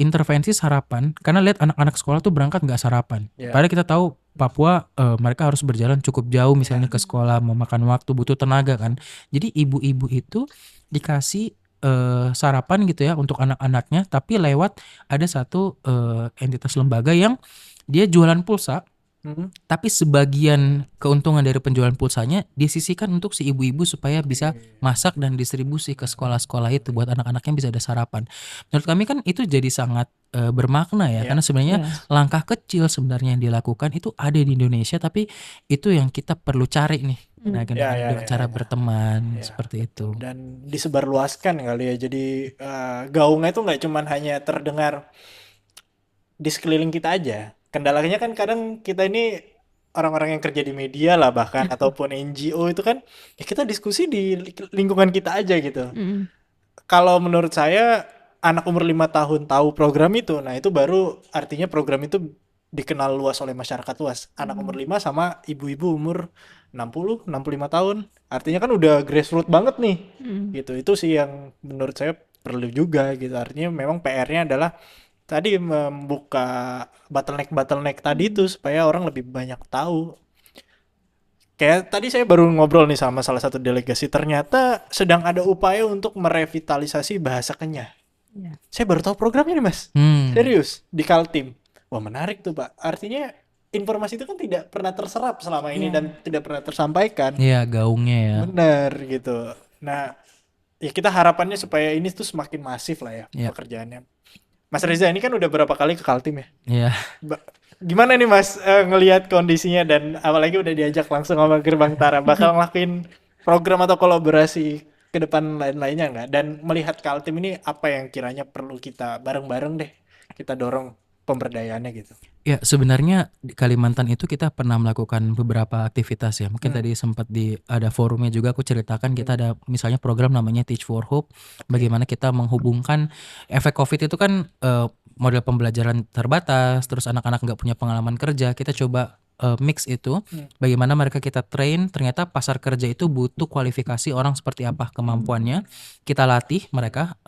intervensi sarapan karena lihat anak-anak sekolah tuh berangkat nggak sarapan. Padahal kita tahu Papua mereka harus berjalan cukup jauh misalnya ke sekolah, memakan waktu, butuh tenaga kan. Jadi ibu-ibu itu dikasih sarapan gitu ya untuk anak-anaknya, tapi lewat ada satu entitas lembaga yang dia jualan pulsa. Tapi sebagian keuntungan dari penjualan pulsanya disisihkan untuk si ibu-ibu supaya bisa masak dan distribusi ke sekolah-sekolah itu buat anak-anaknya bisa ada sarapan. Menurut kami kan itu jadi sangat bermakna ya, karena sebenarnya langkah kecil sebenarnya yang dilakukan itu ada di Indonesia, tapi itu yang kita perlu cari nih. Nah, dengan cara berteman seperti itu. Dan disebarluaskan kali ya. Jadi gaungnya itu nggak cuman hanya terdengar di sekeliling kita aja. Kendalanya kan kadang kita ini orang-orang yang kerja di media lah bahkan ataupun NGO itu kan ya kita diskusi di lingkungan kita aja gitu. Kalau menurut saya anak umur 5 tahun tahu program itu, nah itu baru artinya program itu dikenal luas oleh masyarakat luas. Anak umur 5 sama ibu-ibu umur 60, 65 tahun. Artinya kan udah grassroots banget nih. Gitu. Itu sih yang menurut saya perlu juga gitu. Artinya memang PR-nya adalah tadi membuka bottleneck tadi itu supaya orang lebih banyak tahu. Kayak tadi saya baru ngobrol nih sama salah satu delegasi, ternyata sedang ada upaya untuk merevitalisasi bahasa Kenyah. Saya baru tahu programnya nih Mas. Serius, di Kaltim. Wah menarik tuh Pak. Artinya informasi itu kan tidak pernah terserap selama ini dan tidak pernah tersampaikan. Iya, gaungnya ya. Benar gitu. Nah, ya kita harapannya supaya ini tuh semakin masif lah ya pekerjaannya. Mas Reza ini kan udah berapa kali ke Kaltim ya? Iya. Gimana nih Mas ngelihat kondisinya dan apalagi udah diajak langsung sama Gerbang Tara, bakal ngelakuin program atau kolaborasi ke depan lain-lainnya nggak? Dan melihat Kaltim ini apa yang kiranya perlu kita bareng-bareng deh kita dorong pemberdayaannya gitu. Ya sebenarnya di Kalimantan itu kita pernah melakukan beberapa aktivitas ya. Mungkin tadi sempat ada forumnya juga aku ceritakan, kita ada misalnya program namanya Teach for Hope. Bagaimana kita menghubungkan efek COVID itu kan model pembelajaran terbatas, terus anak-anak nggak punya pengalaman kerja. Kita coba mix itu, bagaimana mereka kita train, ternyata pasar kerja itu butuh kualifikasi orang seperti apa kemampuannya, kita latih mereka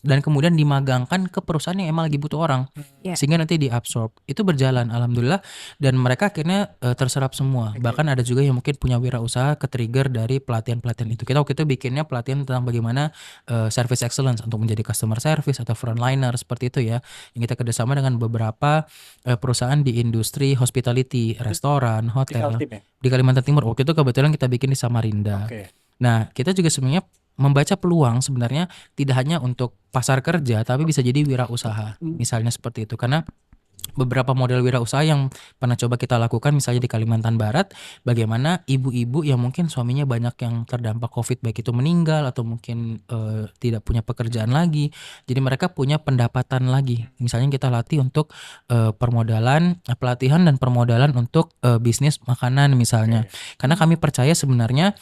dan kemudian dimagangkan ke perusahaan yang emang lagi butuh orang, sehingga nanti diabsorb. Itu berjalan alhamdulillah dan mereka akhirnya terserap semua. Bahkan ada juga yang mungkin punya wirausaha ke-trigger dari pelatihan-pelatihan itu. Kita waktu itu bikinnya pelatihan tentang bagaimana service excellence untuk menjadi customer service atau frontliner seperti itu ya, yang kita kerjasama dengan beberapa perusahaan di industri hospitality, restoran, hotel di Kalimantan Timur. Waktu itu kebetulan kita bikin di Samarinda. Nah, kita juga sebenarnya membaca peluang sebenarnya tidak hanya untuk pasar kerja, tapi bisa jadi wirausaha. Misalnya seperti itu. Karena beberapa model wirausaha yang pernah coba kita lakukan misalnya di Kalimantan Barat, bagaimana ibu-ibu yang mungkin suaminya banyak yang terdampak COVID, baik itu meninggal atau mungkin tidak punya pekerjaan lagi, jadi mereka punya pendapatan lagi. Misalnya kita latih untuk pelatihan dan permodalan untuk bisnis makanan misalnya. Karena kami percaya sebenarnya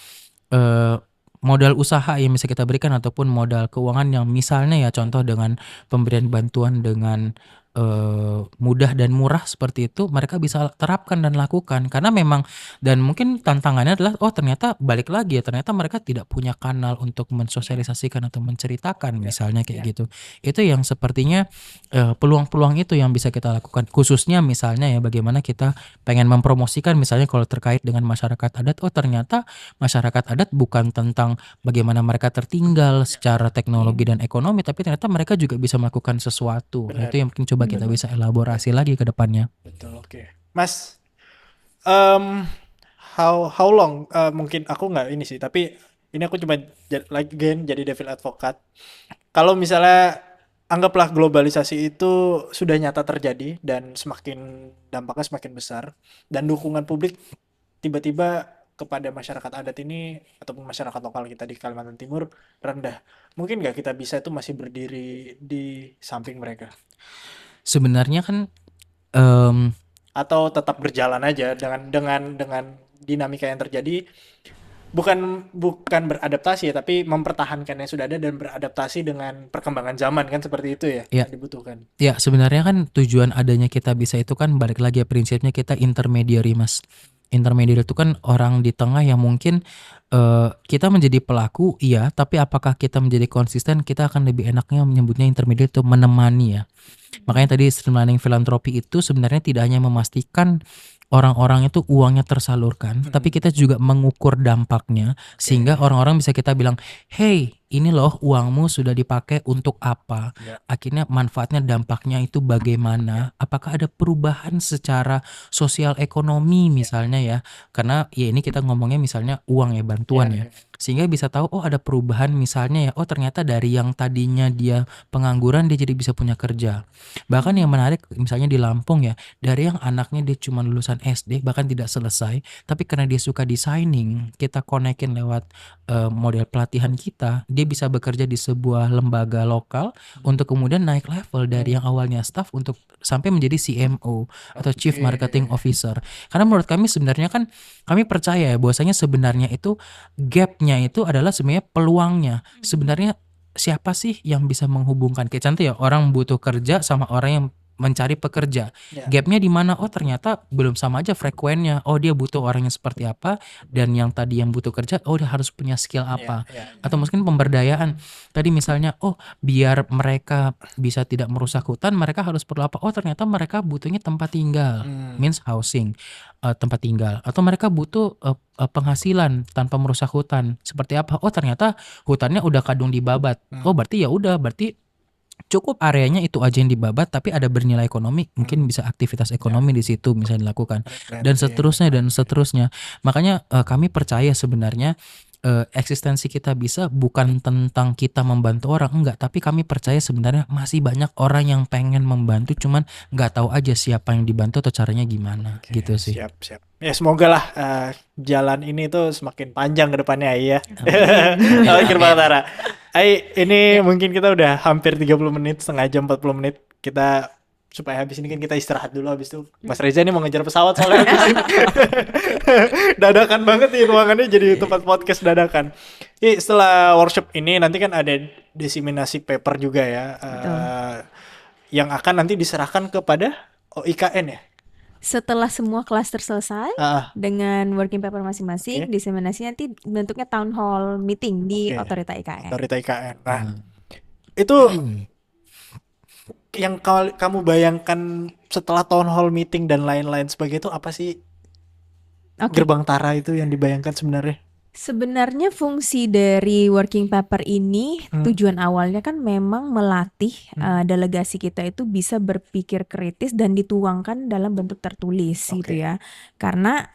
modal usaha yang bisa kita berikan ataupun modal keuangan yang misalnya ya contoh dengan pemberian bantuan dengan mudah dan murah seperti itu mereka bisa terapkan dan lakukan. Karena memang dan mungkin tantangannya adalah, oh ternyata balik lagi ya, ternyata mereka tidak punya kanal untuk mensosialisasikan atau menceritakan Ya, misalnya kayak ya. gitu. Itu yang sepertinya peluang-peluang itu yang bisa kita lakukan. Khususnya misalnya ya bagaimana kita pengen mempromosikan misalnya kalau terkait dengan masyarakat adat, oh ternyata masyarakat adat bukan tentang bagaimana mereka tertinggal secara teknologi dan ekonomi, tapi ternyata mereka juga bisa melakukan sesuatu. Nah, Benar. itu yang mungkin coba kita bisa elaborasi lagi ke depannya. Betul, oke. Mas, how long? Mungkin aku nggak ini sih, tapi ini aku cuma jadi devil advocate. Kalau misalnya anggaplah globalisasi itu sudah nyata terjadi dan dampaknya semakin besar dan dukungan publik tiba-tiba kepada masyarakat adat ini ataupun masyarakat lokal kita di Kalimantan Timur rendah. Mungkin nggak kita bisa itu masih berdiri di samping mereka Sebenarnya kan atau tetap berjalan aja dengan dinamika yang terjadi, bukan beradaptasi ya, tapi mempertahankan yang sudah ada dan beradaptasi dengan perkembangan zaman kan, seperti itu ya ya yang dibutuhkan. ya sebenarnya kan tujuan adanya kita bisa itu kan balik lagi ya prinsipnya kita intermediary Mas. Intermediary itu kan orang di tengah yang mungkin kita menjadi pelaku iya, tapi apakah kita menjadi konsisten, kita akan lebih enaknya menyebutnya intermediary itu menemani ya. Makanya tadi streamlining filantropi itu sebenarnya tidak hanya memastikan orang-orang itu uangnya tersalurkan, tapi kita juga mengukur dampaknya sehingga orang-orang bisa kita bilang, "Hey, ini loh uangmu sudah dipakai untuk apa?" Ya. Akhirnya manfaatnya, dampaknya itu bagaimana? Apakah ada perubahan secara sosial ekonomi misalnya ya? Karena ya ini kita ngomongnya misalnya uang ya, bantuan ya. Sehingga bisa tahu oh ada perubahan misalnya ya, oh ternyata dari yang tadinya dia pengangguran dia jadi bisa punya kerja. Bahkan yang menarik misalnya di Lampung ya, dari yang anaknya dia cuma lulusan SD bahkan tidak selesai, tapi karena dia suka designing, kita konekin lewat model pelatihan kita, dia bisa bekerja di sebuah lembaga lokal untuk kemudian naik level dari yang awalnya staff untuk sampai menjadi CMO atau Chief Marketing Officer. Karena menurut kami sebenarnya kan kami percaya ya bahwasanya sebenarnya itu gapnya itu adalah sebenarnya peluangnya. Sebenarnya siapa sih yang bisa menghubungkan kayak contoh ya orang butuh kerja sama orang yang mencari pekerja. Ya. Gapnya di mana? Oh ternyata belum sama aja frekuennya. Oh dia butuh orang yang seperti apa dan yang tadi yang butuh kerja oh dia harus punya skill apa. Atau mungkin pemberdayaan. Tadi misalnya oh biar mereka bisa tidak merusak hutan mereka harus perlu apa? Oh ternyata mereka butuhnya tempat tinggal. Means housing, tempat tinggal. Atau mereka butuh penghasilan tanpa merusak hutan. Seperti apa? Oh ternyata hutannya udah kadung dibabat. Oh berarti ya udah berarti cukup areanya itu aja yang dibabat tapi ada bernilai ekonomi, mungkin bisa aktivitas ekonomi di situ misalnya dilakukan dan seterusnya. Makanya kami percaya sebenarnya eksistensi kita bisa bukan tentang kita membantu orang enggak, tapi kami percaya sebenarnya masih banyak orang yang pengen membantu cuman nggak tahu aja siapa yang dibantu atau caranya gimana gitu sih. Siap. Ya semoga lah jalan ini tuh semakin panjang ke depannya ya. Gerbang Tara. Ini mungkin kita udah hampir 30 menit, setengah jam 40 menit. Kita supaya habis ini kan kita istirahat dulu, habis itu Mas Reza ini mau ngejar pesawat soalnya habis ini. Dadakan banget nih ruangannya jadi tempat podcast dadakan. Setelah workshop ini nanti kan ada diseminasi paper juga ya. Yang akan nanti diserahkan kepada OIKN ya. Setelah semua klaster selesai dengan working paper masing-masing, diseminasi nanti bentuknya town hall meeting di Otorita IKN. Otorita IKN. Nah, itu yang kamu bayangkan setelah town hall meeting dan lain-lain sebagainya itu apa sih? Gerbang Tara itu yang dibayangkan sebenarnya? Sebenarnya fungsi dari working paper ini tujuan awalnya kan memang melatih delegasi kita itu bisa berpikir kritis dan dituangkan dalam bentuk tertulis gitu ya. Karena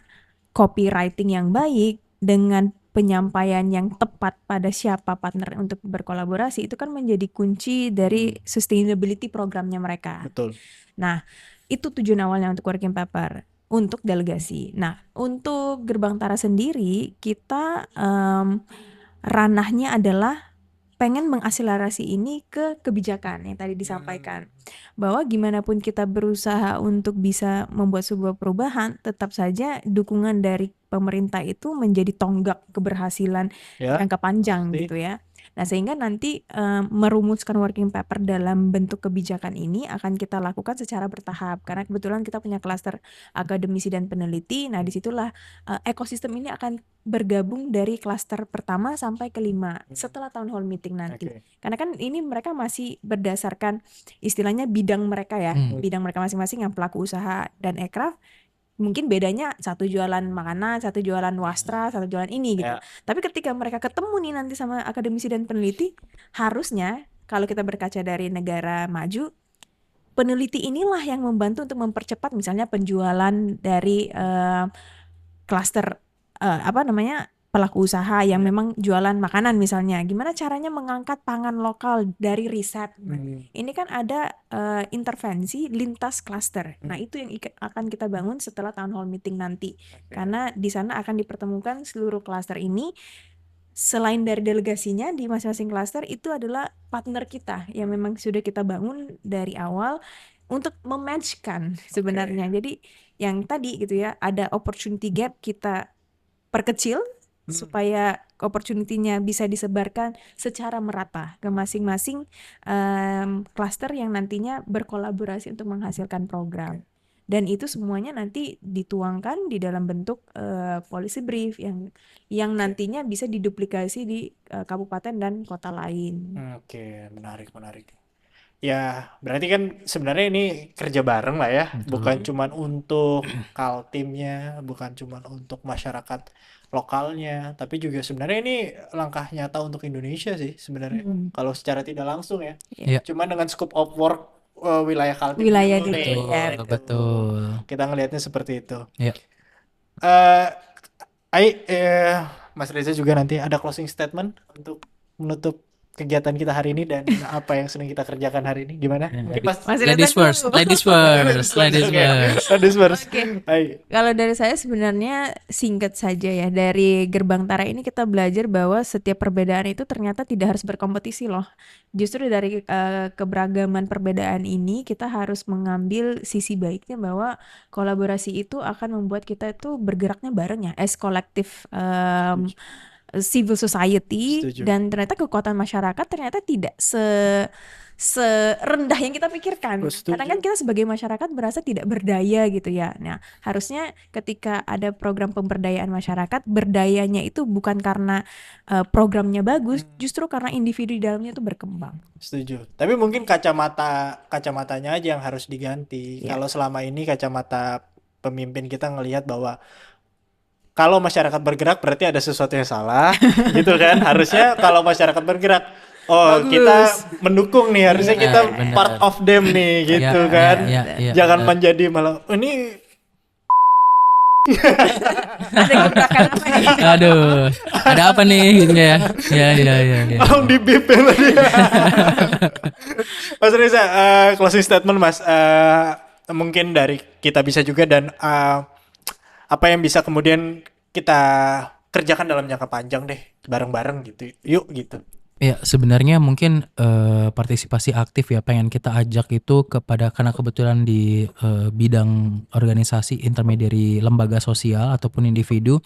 copywriting yang baik dengan penyampaian yang tepat pada siapa partner untuk berkolaborasi itu kan menjadi kunci dari sustainability programnya mereka. Betul. Nah, itu tujuan awalnya untuk working paper. Untuk delegasi. Nah, untuk Gerbang Tara sendiri kita ranahnya adalah pengen mengakselerasi ini ke kebijakan yang tadi disampaikan. Bahwa gimana pun kita berusaha untuk bisa membuat sebuah perubahan, tetap saja dukungan dari pemerintah itu menjadi tonggak keberhasilan jangka panjang gitu ya. Nah, sehingga nanti merumuskan working paper dalam bentuk kebijakan ini akan kita lakukan secara bertahap. Karena kebetulan kita punya klaster akademisi dan peneliti. Nah, disitulah ekosistem ini akan bergabung dari klaster pertama sampai kelima setelah town hall meeting nanti. Oke. Karena kan ini mereka masih berdasarkan istilahnya bidang mereka ya, bidang mereka masing-masing yang pelaku usaha dan aircraft. Mungkin bedanya satu jualan makanan, satu jualan wastra, satu jualan ini gitu. Ya. Tapi ketika mereka ketemu nih nanti sama akademisi dan peneliti, harusnya kalau kita berkaca dari negara maju, peneliti inilah yang membantu untuk mempercepat misalnya penjualan dari klaster pelaku usaha yang memang jualan makanan misalnya. Gimana caranya mengangkat pangan lokal dari riset. Nah, ini kan ada intervensi lintas klaster. Nah, itu yang akan kita bangun setelah town hall meeting nanti. Karena di sana akan dipertemukan seluruh klaster ini. Selain dari delegasinya di masing-masing klaster, itu adalah partner kita yang memang sudah kita bangun dari awal untuk mematchkan sebenarnya. Jadi yang tadi gitu ya, ada opportunity gap kita perkecil supaya opportunity-nya bisa disebarkan secara merata ke masing-masing klaster yang nantinya berkolaborasi untuk menghasilkan program. Dan itu semuanya nanti dituangkan di dalam bentuk policy brief yang nantinya bisa diduplikasi di kabupaten dan kota lain. Oke, menarik. Ya, berarti kan sebenarnya ini kerja bareng lah ya, bukan cuman untuk Kaltimnya, bukan cuman untuk masyarakat lokalnya, tapi juga sebenarnya ini langkah nyata untuk Indonesia sih sebenarnya. Kalau secara tidak langsung ya. Iya. Cuman dengan scope of work wilayah Kaltim Wilayah dulu nih. dulu, ya. Gitu. Betul. Kita ngelihatnya seperti itu. Iya. Mas Reza juga nanti ada closing statement untuk menutup kegiatan kita hari ini dan apa yang sedang kita kerjakan hari ini, gimana? Mungkin Mas Ladies first. Oke. Baik. Kalau dari saya sebenarnya singkat saja ya, dari Gerbang Tara ini kita belajar bahwa setiap perbedaan itu ternyata tidak harus berkompetisi loh. Justru dari keberagaman perbedaan ini kita harus mengambil sisi baiknya bahwa kolaborasi itu akan membuat kita itu bergeraknya bareng ya, as collective civil society. Setuju. Dan ternyata kekuatan masyarakat ternyata tidak serendah yang kita pikirkan. Setuju. Kadang kan kita sebagai masyarakat merasa tidak berdaya gitu ya. Nah, harusnya ketika ada program pemberdayaan masyarakat, berdayanya itu bukan karena programnya bagus, justru karena individu di dalamnya itu berkembang. Setuju. Tapi mungkin kacamatanya aja yang harus diganti. Kalau selama ini kacamata pemimpin kita ngelihat bahwa kalau masyarakat bergerak berarti ada sesuatu yang salah, gitu kan? Harusnya kalau masyarakat bergerak, Bagus. kita mendukung nih, harusnya kita benar. part of them nih, gitu Ya, kan? ya, Jangan benar. menjadi malah ini Ada gebrakan apa nih? Aduh, ada apa nih gitu ya? Ya. tolong di beep ya tadi. Mas Reza, closing statement Mas, mungkin dari kita bisa juga dan apa yang bisa kemudian kita kerjakan dalam jangka panjang deh, bareng-bareng gitu, yuk gitu. Ya, sebenarnya mungkin partisipasi aktif ya pengen kita ajak itu kepada, karena kebetulan di bidang organisasi intermediary lembaga sosial ataupun individu.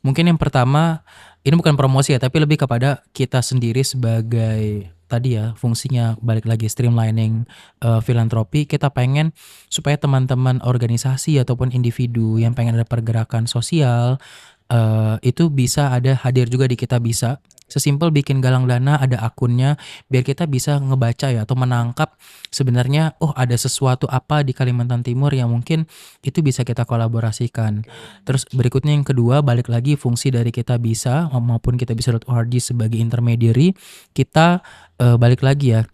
Mungkin yang pertama, ini bukan promosi ya, tapi lebih kepada kita sendiri sebagai tadi ya, fungsinya balik lagi streamlining filantropi. Kita pengen supaya teman-teman organisasi ataupun individu yang pengen ada pergerakan sosial itu bisa ada hadir juga di Kita Bisa. Sesimpel bikin galang dana, ada akunnya, biar kita bisa ngebaca ya atau menangkap sebenarnya ada sesuatu apa di Kalimantan Timur yang mungkin itu bisa kita kolaborasikan. Terus berikutnya yang kedua, balik lagi fungsi dari Kita Bisa maupun kitabisa.org sebagai intermediary, kita balik lagi ya,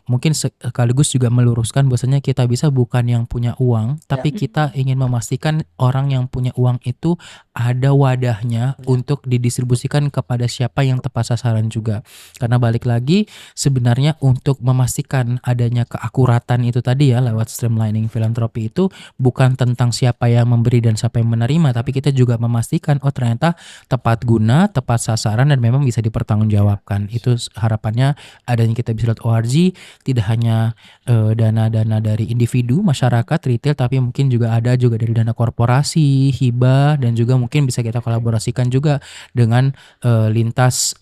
mungkin sekaligus juga meluruskan bahwasanya Kita Bisa bukan yang punya uang, tapi kita ingin memastikan orang yang punya uang itu ada wadahnya untuk didistribusikan kepada siapa yang tepat sasaran juga. Karena balik lagi sebenarnya untuk memastikan adanya keakuratan itu tadi ya lewat streamlining filantropi itu bukan tentang siapa yang memberi dan siapa yang menerima, tapi kita juga memastikan ternyata tepat guna, tepat sasaran dan memang bisa dipertanggungjawabkan. Itu harapannya adanya kitabisa.org masyarakat.org tidak hanya dana-dana dari individu, masyarakat, retail, tapi mungkin juga ada juga dari dana korporasi, hibah, dan juga mungkin bisa kita kolaborasikan juga dengan lintas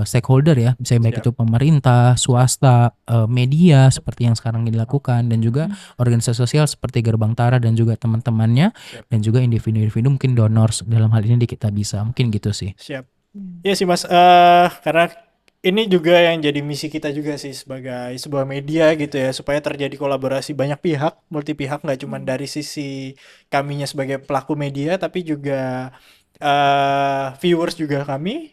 stakeholder ya, bisa baik Siap. itu pemerintah, swasta, media seperti yang sekarang dilakukan, dan juga organisasi sosial seperti Gerbang Tara dan juga teman-temannya, Siap. dan juga individu-individu mungkin donor dalam hal ini di Kita Bisa, mungkin gitu sih. Siap. Iya sih Mas, karena ini juga yang jadi misi kita juga sih sebagai sebuah media gitu ya, supaya terjadi kolaborasi banyak pihak, multi pihak, nggak cuma dari sisi kaminya sebagai pelaku media, tapi juga viewers juga kami,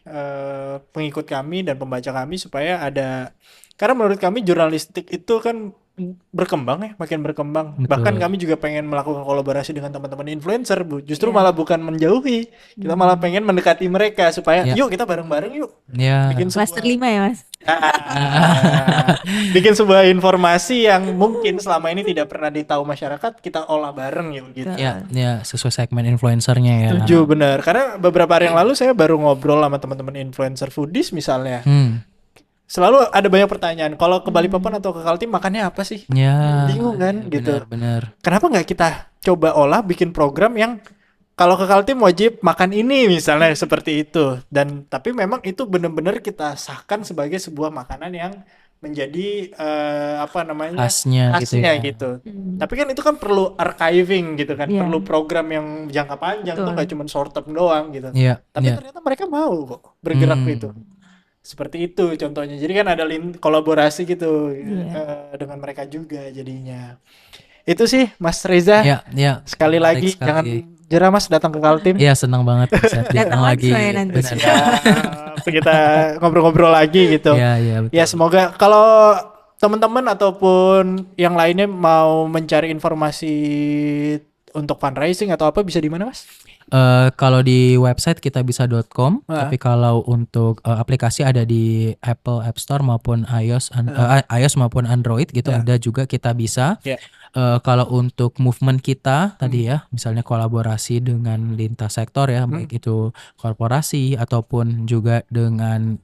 pengikut kami dan pembaca kami, supaya ada, karena menurut kami jurnalistik itu kan berkembang ya, makin berkembang. Bahkan Betul. kami juga pengen melakukan kolaborasi dengan teman-teman influencer, Bu. Justru Iya. malah bukan menjauhi, kita malah pengen mendekati mereka supaya Ya. yuk kita bareng-bareng yuk Ya. bikin Cluster sebuah 5 ya Mas. bikin sebuah informasi yang mungkin selama ini tidak pernah ditahu masyarakat, kita olah bareng yuk gitu. Ya, ya sesuai segmen influencernya ya. Setuju, benar. Karena beberapa hari yang lalu saya baru ngobrol sama teman-teman influencer foodies misalnya. Selalu ada banyak pertanyaan. Kalau ke Balikpapan atau ke Kaltim makannya apa sih? Ya. Bingung kan gitu. Benar. Kenapa nggak kita coba olah bikin program yang kalau ke Kaltim wajib makan ini misalnya seperti itu. Dan tapi memang itu benar-benar kita sahkan sebagai sebuah makanan yang menjadi Khasnya gitu ya. gitu. Tapi kan itu kan perlu archiving gitu kan, Iya. perlu program yang jangka panjang tuh, Betul. nggak cuma short term doang gitu. Iya. Tapi ternyata mereka mau kok bergerak gitu. Seperti itu contohnya. Jadi kan ada kolaborasi gitu dengan mereka juga jadinya. Itu sih Mas Reza. Ya. Sekali Menarik lagi sekali. jangan jerah Mas datang ke Kaltim. Iya, senang banget bisa datang Datang lagi. langsung ya nanti. Benar. Ya, kita ngobrol-ngobrol lagi gitu. Iya, betul. Ya semoga kalau teman-teman ataupun yang lainnya mau mencari informasi untuk fundraising atau apa bisa di mana Mas? Kalau di website kitabisa.com, Wah. tapi kalau untuk aplikasi ada di Apple App Store maupun iOS maupun Android gitu, Ya. ada juga Kita Bisa. Ya. Kalau untuk movement kita tadi ya, misalnya kolaborasi dengan lintas sektor ya, baik itu korporasi ataupun juga dengan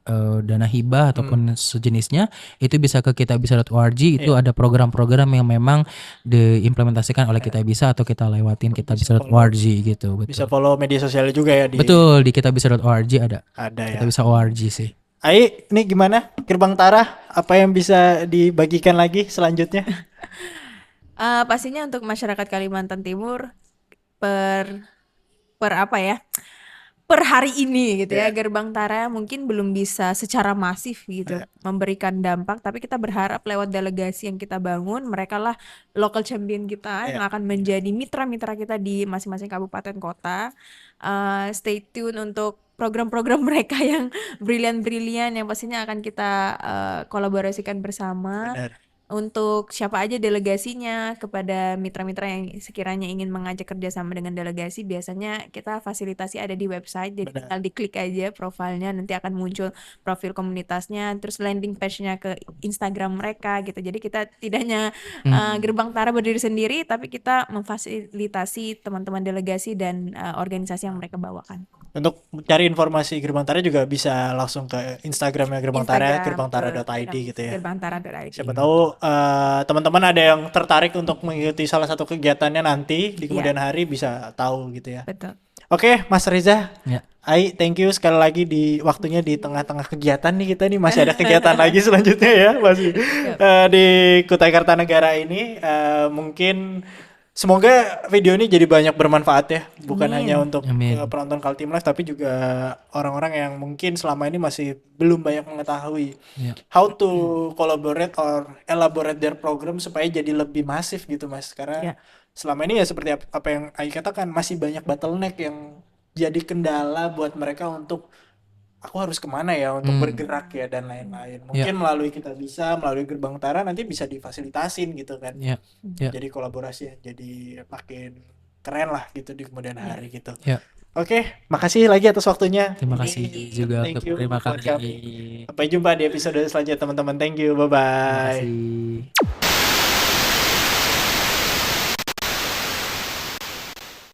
dana hibah ataupun sejenisnya, itu bisa ke kitabisa.org. Itu ada program-program yang memang diimplementasikan oleh Kita Bisa atau kita lewatin kitabisa.org gitu. Betul. Bisa follow media sosialnya juga ya di. Betul, di kitabisa.org ada. Ada ya. Kita bisa org sih. Ai, ini gimana Gerbang Tara? Apa yang bisa dibagikan lagi selanjutnya? Pastinya untuk masyarakat Kalimantan Timur per apa ya? Per hari ini gitu ya, Gerbang Tara mungkin belum bisa secara masif gitu memberikan dampak, tapi kita berharap lewat delegasi yang kita bangun, mereka lah local champion kita yang akan menjadi mitra-mitra kita di masing-masing kabupaten kota. Stay tune untuk program-program mereka yang brilian-brilian yang pastinya akan kita kolaborasikan bersama. Benar. Untuk siapa aja delegasinya, kepada mitra-mitra yang sekiranya ingin mengajak kerjasama dengan delegasi, biasanya kita fasilitasi ada di website, jadi tinggal diklik aja profilnya, nanti akan muncul profil komunitasnya, terus landing page-nya ke Instagram mereka gitu. Jadi kita tidak hanya Gerbang Tara berdiri sendiri, tapi kita memfasilitasi teman-teman delegasi dan organisasi yang mereka bawakan. Untuk cari informasi Gerbang Tara juga bisa langsung ke Instagramnya Gerbang Tara, gerbangtara.id gitu ya. Gerbangtara.id. Siapa tahu teman-teman ada yang tertarik untuk mengikuti salah satu kegiatannya nanti di kemudian hari bisa tahu gitu ya. Betul. Oke, Mas Reza. Ya. Ai, thank you sekali lagi di waktunya di tengah-tengah kegiatan nih kita nih, masih ada kegiatan lagi selanjutnya ya, masih di Kutai Kartanegara ini. Mungkin semoga video ini jadi banyak bermanfaat ya, bukan hanya untuk penonton Kaltim Live, tapi juga orang-orang yang mungkin selama ini masih belum banyak mengetahui how to collaborate or elaborate their program supaya jadi lebih masif gitu Mas. Karena selama ini ya seperti apa yang Ai katakan, masih banyak bottleneck yang jadi kendala buat mereka untuk aku harus kemana ya untuk bergerak ya dan lain-lain. Mungkin melalui Kita Bisa, melalui Gerbang Tara nanti bisa difasilitasin gitu kan. Jadi kolaborasi jadi makin keren lah gitu di kemudian hari gitu. Oke, makasih lagi atas waktunya. Terima kasih juga untuk terima kasih. Sampai jumpa di episode selanjutnya teman-teman. Thank you, bye-bye. Terima kasih.